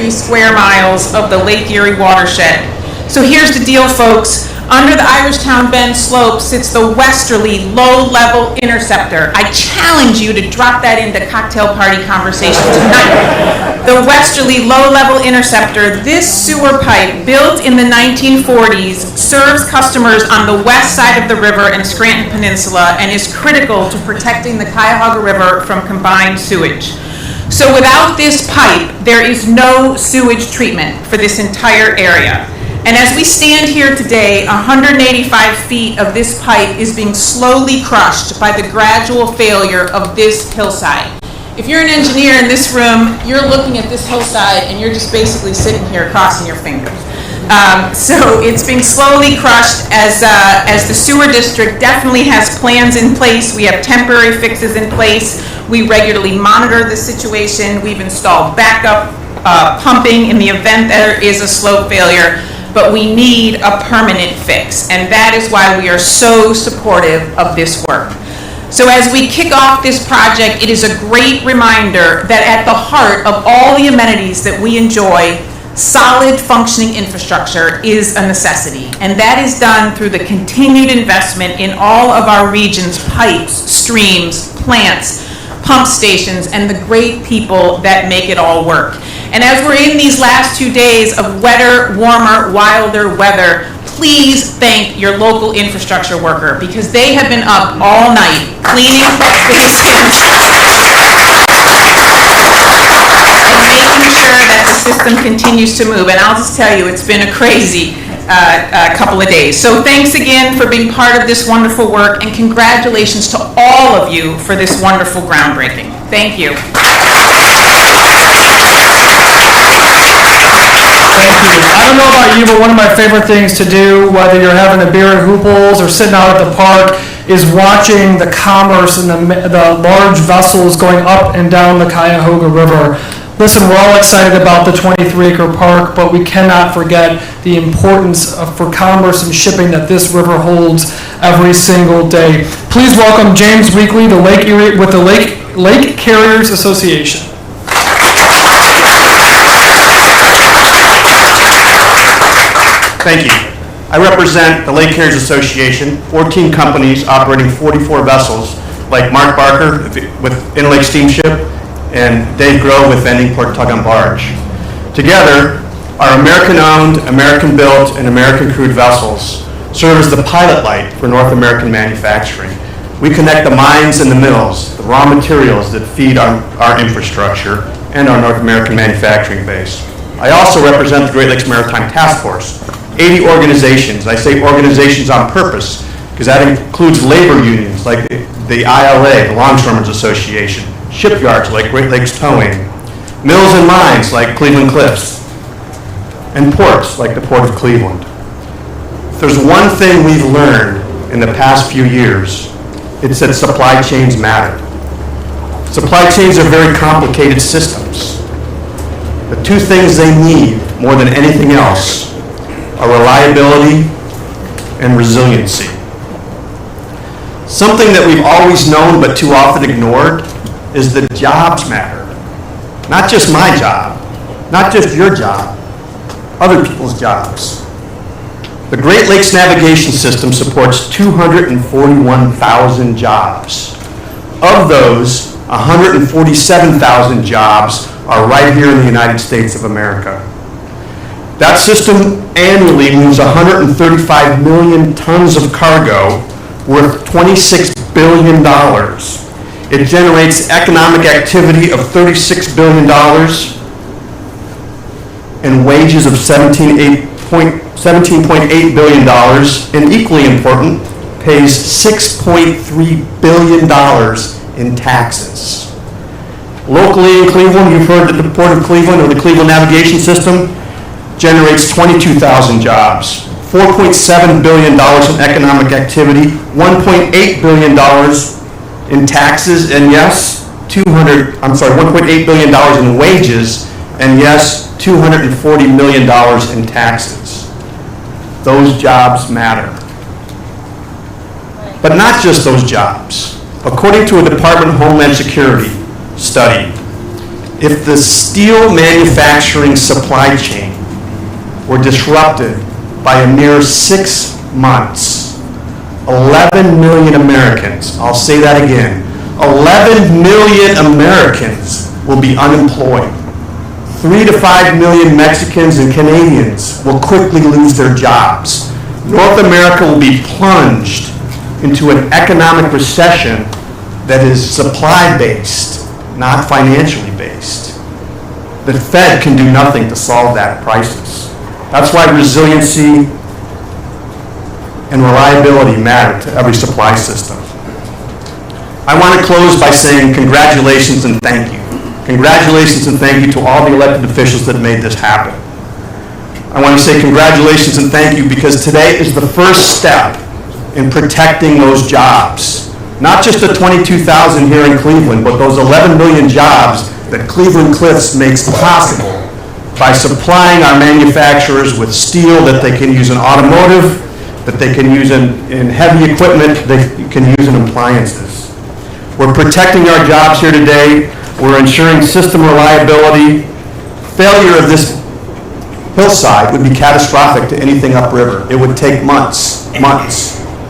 square miles of the Lake Erie watershed. So here's the deal, folks. Under the Irishtown Bend slope sits the westerly low-level interceptor. I challenge you to drop that into cocktail party conversation tonight. The westerly low-level interceptor, this sewer pipe built in the 1940s, serves customers on the west side of the river and Scranton Peninsula and is critical to protecting the Cuyahoga River from combined sewage. So without this pipe, there is no sewage treatment for this entire area. And as we stand here today, 185 feet of this pipe is being slowly crushed by the gradual failure of this hillside. If you're an engineer in this room, you're looking at this hillside and you're just basically sitting here crossing your fingers. So it's being slowly crushed as the sewer district definitely has plans in place. We have temporary fixes in place. We regularly monitor the situation. We've installed backup pumping in the event there is a slope failure. But we need a permanent fix, and that is why we are so supportive of this work. So as we kick off this project, it is a great reminder that at the heart of all the amenities that we enjoy, solid functioning infrastructure is a necessity, and that is done through the continued investment in all of our region's pipes, streams, plants, pump stations, and the great people that make it all work. And as we're in these last 2 days of wetter, warmer, wilder weather, please thank your local infrastructure worker, because they have been up all night cleaning these systems and making sure that the system continues to move. And I'll just tell you, it's been a crazy couple of days. So thanks again for being part of this wonderful work, and congratulations to all of you for this wonderful groundbreaking. Thank you. I don't know about you, but one of my favorite things to do, whether you're having a beer at Hooples or sitting out at the park, is watching the commerce and the large vessels going up and down the Cuyahoga River. Listen, we're all excited about the 23-acre park, but we cannot forget the importance for commerce and shipping that this river holds every single day. Please welcome James Weekly, the Lake Erie, with the Lake Carriers Association. Thank you. I represent the Lake Carriers Association, 14 companies operating 44 vessels, like Mark Barker with Interlake Steamship, and Dave Grove with Vending Port Tug and Barge. Together, our American-owned, American-built, and American-crewed vessels serve as the pilot light for North American manufacturing. We connect the mines and the mills, the raw materials that feed our infrastructure and our North American manufacturing base. I also represent the Great Lakes Maritime Task Force, 80 organizations. I say organizations on purpose because that includes labor unions like the ILA, the Longshoremen's Association, shipyards like Great Lakes Towing, mills and mines like Cleveland Cliffs, and ports like the Port of Cleveland. If there's one thing we've learned in the past few years, it's that supply chains matter. Supply chains are very complicated systems. The two things they need more than anything else are reliability and resiliency. Something that we've always known but too often ignored is that jobs matter. Not just my job, not just your job, other people's jobs. The Great Lakes Navigation System supports 241,000 jobs. Of those, 147,000 jobs are right here in the United States of America. That system annually moves 135 million tons of cargo worth $26 billion. It generates economic activity of $36 billion and wages of $17.8 billion, and equally important, pays $6.3 billion in taxes. Locally in Cleveland, you've heard that the Port of Cleveland, or the Cleveland Navigation System, generates 22,000 jobs, $4.7 billion in economic activity, $1.8 billion in taxes, and yes, $1.8 billion in wages, and yes, $240 million in taxes. Those jobs matter. But not just those jobs. According to a Department of Homeland Security study, if the steel manufacturing supply chain were disrupted by a mere 6 months, 11 million Americans, I'll say that again, 11 million Americans will be unemployed. 3 to 5 million Mexicans and Canadians will quickly lose their jobs. North America will be plunged into an economic recession that is supply-based, not financially based. The Fed can do nothing to solve that crisis. That's why resiliency and reliability matter to every supply system. I want to close by saying congratulations and thank you. Congratulations and thank you to all the elected officials that made this happen. I want to say congratulations and thank you because today is the first step in protecting those jobs. Not just the 22,000 here in Cleveland, but those 11 million jobs that Cleveland Cliffs makes possible by supplying our manufacturers with steel that they can use in automotive, that they can use in heavy equipment, they can use in appliances. We're protecting our jobs here today. We're ensuring system reliability. Failure of this hillside would be catastrophic to anything upriver. It would take months.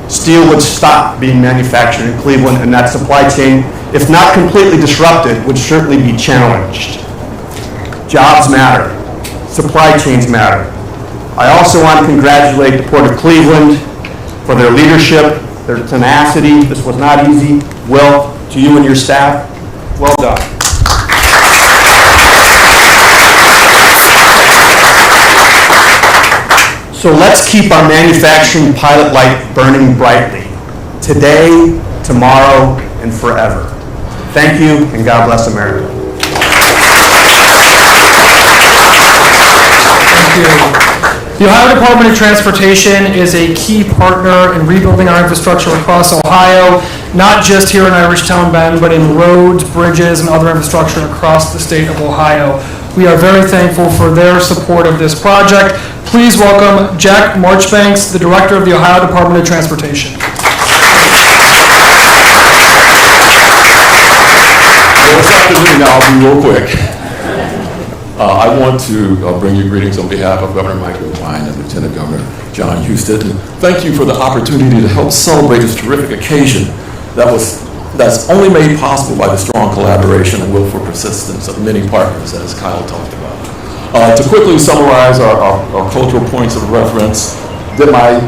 Steel would stop being manufactured in Cleveland, and that supply chain, if not completely disrupted, would certainly be challenged. Jobs matter. Supply chains matter. I also want to congratulate the Port of Cleveland for their leadership, their tenacity. This was not easy. Will, to you and your staff, well done. So let's keep our manufacturing pilot light burning brightly, today, tomorrow, and forever. Thank you, and God bless America. Thank you. The Ohio Department of Transportation is a key partner in rebuilding our infrastructure across Ohio, not just here in Irishtown Bend, but in roads, bridges, and other infrastructure across the state of Ohio. We are very thankful for their support of this project. Please welcome Jack Marchbanks, the Director of the Ohio Department of Transportation. Well, this afternoon, I'll be real quick. I want to bring you greetings on behalf of Governor Michael DeWine and Lieutenant Governor John Husted. And thank you for the opportunity to help celebrate this terrific occasion that was that's only made possible by the strong collaboration and willful persistence of many partners, as Kyle talked about. To quickly summarize our cultural points of reference, did my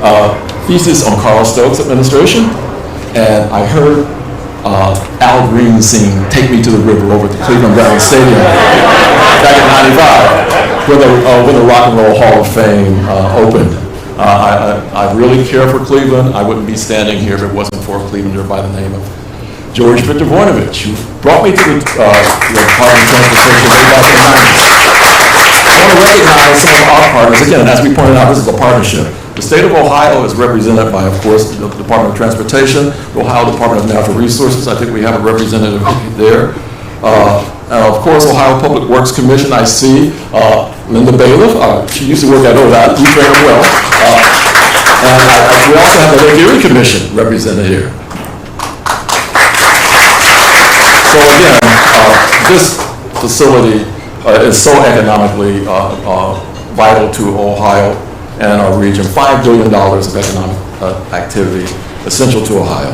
thesis on Carl Stokes' administration, and I heard Al Green sing "Take Me to the River" over at the Cleveland Browns Stadium back in '95 when the Rock and Roll Hall of Fame opened. I really care for Cleveland. I wouldn't be standing here if it wasn't for a Clevelander by the name of George Victor Voinovich, who brought me to the Department of Transportation way back in the 90s. I want to recognize some of our partners. Again, as we pointed out, this is a partnership. The state of Ohio is represented by, of course, the Department of Transportation, the Ohio Department of Natural Resources. I think we have a representative there. Of course, Ohio Public Works Commission, I see Linda Bailiff. She used to work at ODOT. We train her well. And we also have the Lake Erie Commission represented here. So again, this facility is so economically vital to Ohio and our region. $5 billion of economic activity essential to Ohio.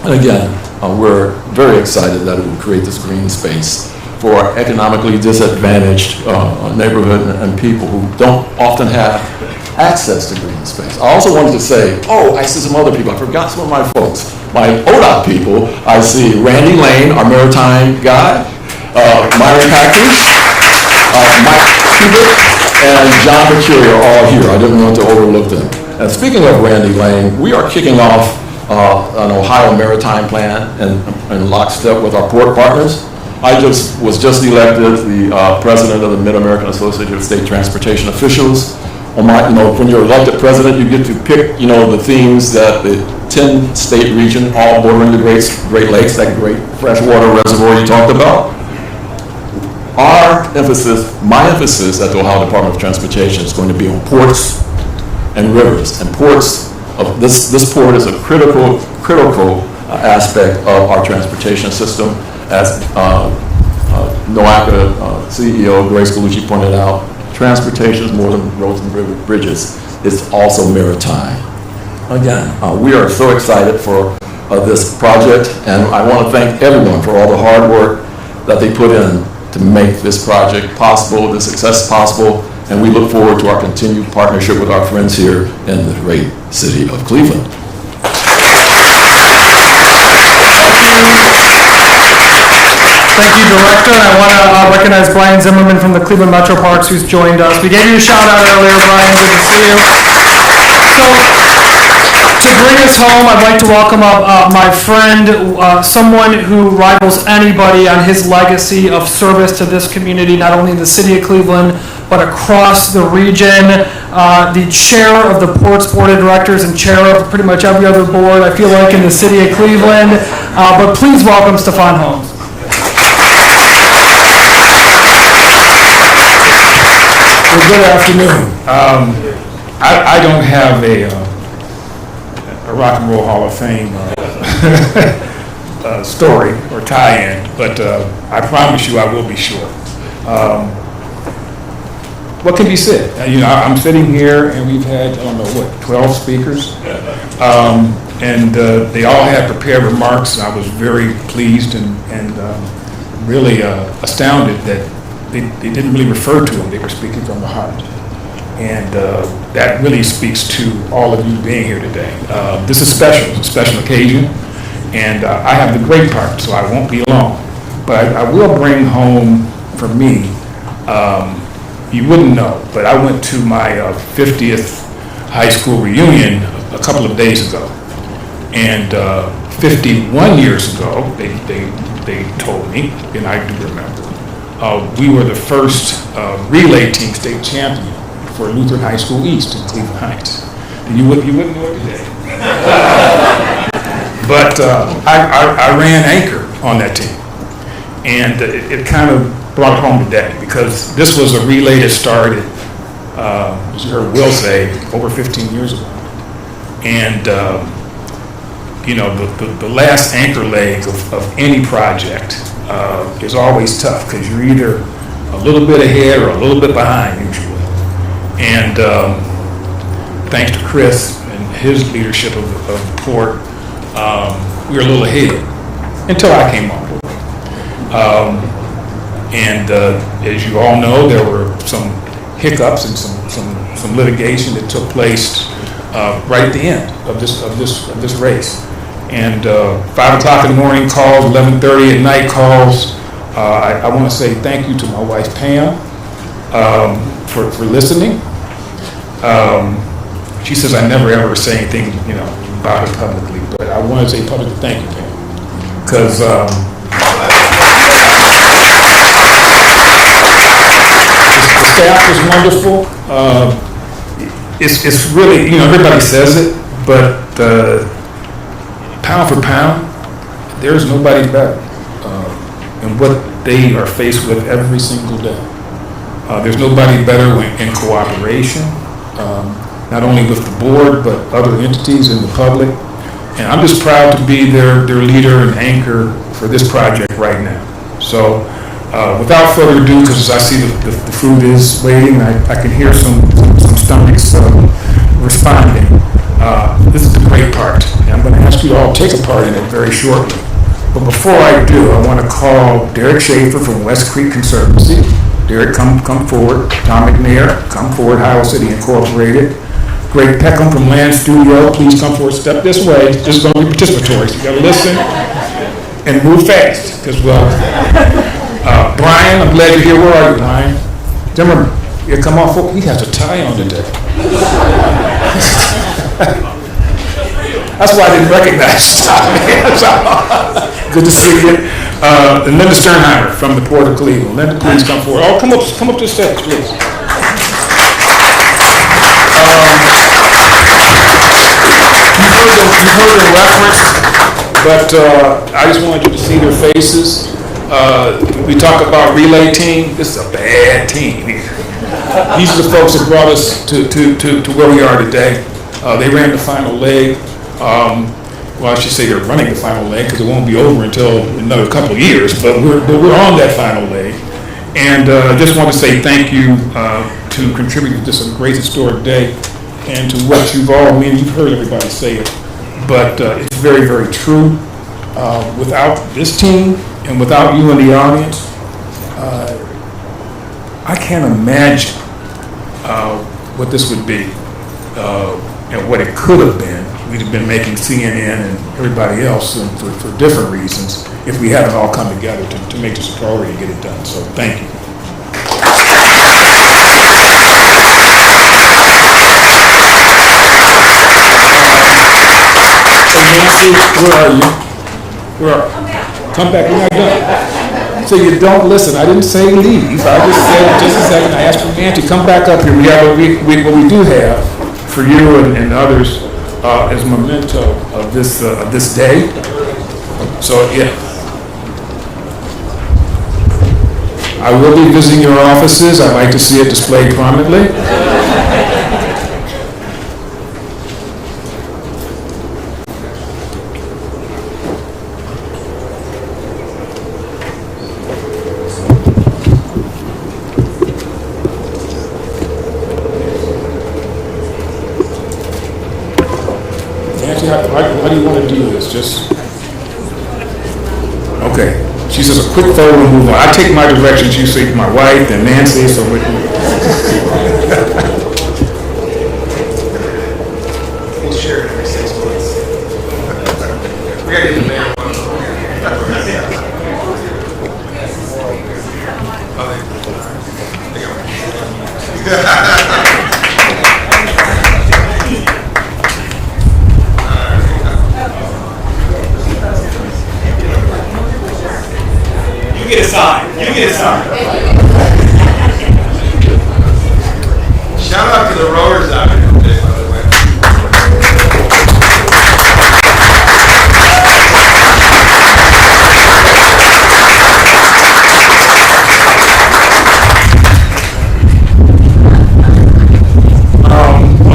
And again, we're very excited that it will create this green space for our economically disadvantaged neighborhood and people who don't often have access to green space. I also wanted to say, I see some other people. I forgot some of my folks. My ODOT people, I see Randy Lane, our maritime guy, Myron Packers, Mike Kubik, and John Mercury are all here. I didn't want to overlook them. And speaking of Randy Lane, we are kicking off an Ohio maritime plan in lockstep with our port partners. I was just elected the president of the Mid-American Association of State Transportation Officials. When you're elected president, you get to pick, the themes that the 10-state region, all bordering the Great Lakes, that great freshwater reservoir you talked about. My emphasis at the Ohio Department of Transportation is going to be on ports and rivers. And ports, this port is a critical aspect of our transportation system. As NOACA CEO Grace Galucci pointed out, transportation is more than roads and bridges. It's also maritime. Again, we are so excited for this project, and I want to thank everyone for all the hard work that they put in to make this project possible, this success possible, and we look forward to our continued partnership with our friends here in the great city of Cleveland. Thank you, Director. And I want to recognize Brian Zimmerman from the Cleveland Metro Parks, who's joined us. We gave you a shout out earlier, Brian. Good to see you. So, to bring us home, I'd like to welcome up my friend, someone who rivals anybody on his legacy of service to this community, not only in the city of Cleveland, but across the region. The chair of the Ports Board of Directors and chair of pretty much every other board, I feel like, in the city of Cleveland. But please welcome Stefan Holmes. Well, good afternoon. I don't have a Rock and Roll Hall of Fame story or tie-in, but I promise you I will be short. What can be said? I'm sitting here and we've had, 12 speakers, and they all had prepared remarks. I was very pleased and really astounded that they didn't really refer to them. They were speaking from the heart. And that really speaks to all of you being here today. This is special. It's a special occasion. And I have the great part, so I won't be alone. But I will bring home, for me, you wouldn't know, but I went to my 50th high school reunion a couple of days ago. And 51 years ago, they told me, and I do remember, we were the first relay team state champion for Lutheran High School East in Cleveland Heights. And you wouldn't know it today. But I ran anchor on that team. And it kind of brought it home today because this was a relay that started, as you heard Will say, over 15 years ago. And, the last anchor leg of any project is always tough because you're either a little bit ahead or a little bit behind usually. And thanks to Chris and his leadership of the port, we were a little ahead. until I came on board. And as you all know, there were some hiccups and some litigation that took place right at the end of this race. And 5 o'clock in the morning calls, 11:30 at night calls. I want to say thank you to my wife Pam for listening. She says I never ever say anything, about it publicly, but I want to say publicly thank you, Pam, because the staff is wonderful. It's really, everybody says it, but pound for pound, there's nobody better in what they are faced with every single day. There's nobody better in cooperation, not only with the board, but other entities in the public. And I'm just proud to be their leader and anchor for this project right now. So without further ado, because I see the food is waiting, I can hear some stomachs responding. This is the great part. And I'm going to ask you all to take a part in it very shortly. But before I do, I want to call Derek Schaefer from West Creek Conservancy. Derek, come forward. Tom McNair, come forward. Iowa City Incorporated. Greg Peckham from Land Studio, please come forward. Step this way. Just don't be participatory. So you got to listen and move fast, because Brian, I'm glad you're here. Where are you, Brian? Zimmerman, come on forward. He has a tie on today. That's why I didn't recognize you. Good to see you. And Linda Sternheimer from the Port of Cleveland. Linda, please come forward. Oh, come up to the stage, please. You've heard the reference, but I just wanted you to see their faces. We talk about relay team. This is a bad team. These are the folks that brought us to where we are today. They ran the final leg. Well, I should say they're running the final leg because it won't be over until another couple of years, but we're on that final leg. And I just want to say thank you to contribute to this great historic day and to what you've heard everybody say it, but it's very, very true. Without this team and without you in the audience, I can't imagine what this would be and what it could have been. We'd have been making CNN and everybody else for different reasons if we hadn't all come together to make this a priority and get it done. So thank you. Nancy, where are you? Come back. We're not done. So you don't listen. I didn't say leave. I just said just a second. I asked for Nancy, come back up here. What we do have for you and others as a memento of this day. So yeah, I will be visiting your offices. I'd like to see it displayed prominently. How do you want to do this? Okay. She says a quick photo and move on. I take my directions. You say my wife and Nancy. So we can share it every 6 months. We gotta get the mayor one. You get a sign. Shout out to the rowers out here today, by the way.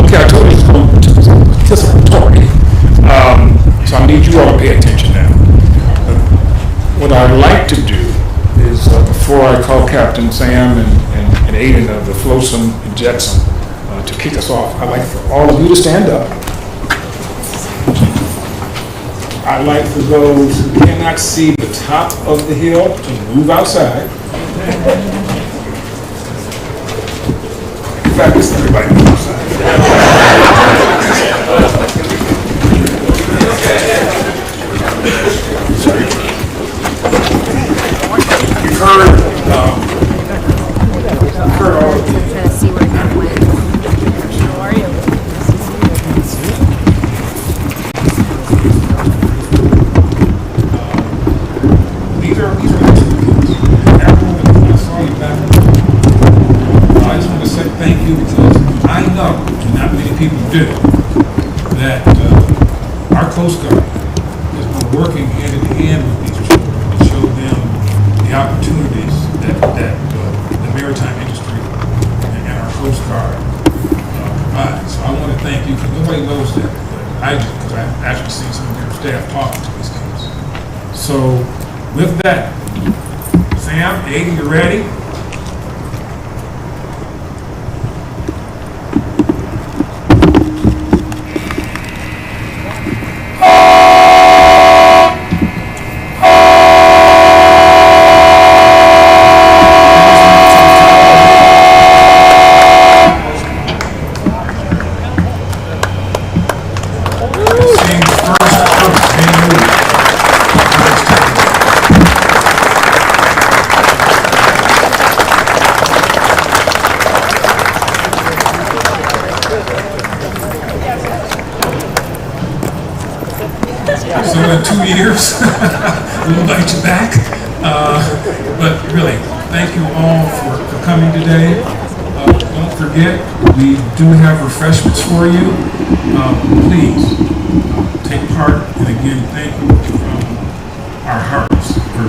Okay, I told you it's going to be participatory. So I need you all to pay attention now. What I'd like to do is before I call Captain Sam and Aiden of the Flotsam and Jetsam to kick us off, I'd like for all of you to stand up. I'd like for those who cannot see the top of the hill to move outside. In fact, let's everybody move outside. You've heard all of the these are activities. Everyone, I saw you back. I just want to say thank you because I know, and not many people do, that our Coast Guard has been working hand in hand with these children to show them the opportunities that the maritime industry and our Coast Guard provides. So I want to thank you because nobody knows that, but I do because I've actually seen some of your staff talking to these kids. So with that, Sam, Aiden, you ready? Seeing the first boat being moved. So in 2 years, we'll invite you back. But really, thank you all for coming today. Don't forget, we do have refreshments for you. Please take part. And again, thank you from our hearts for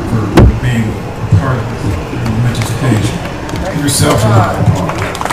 being a part of this momentous occasion. Give yourself a round of applause.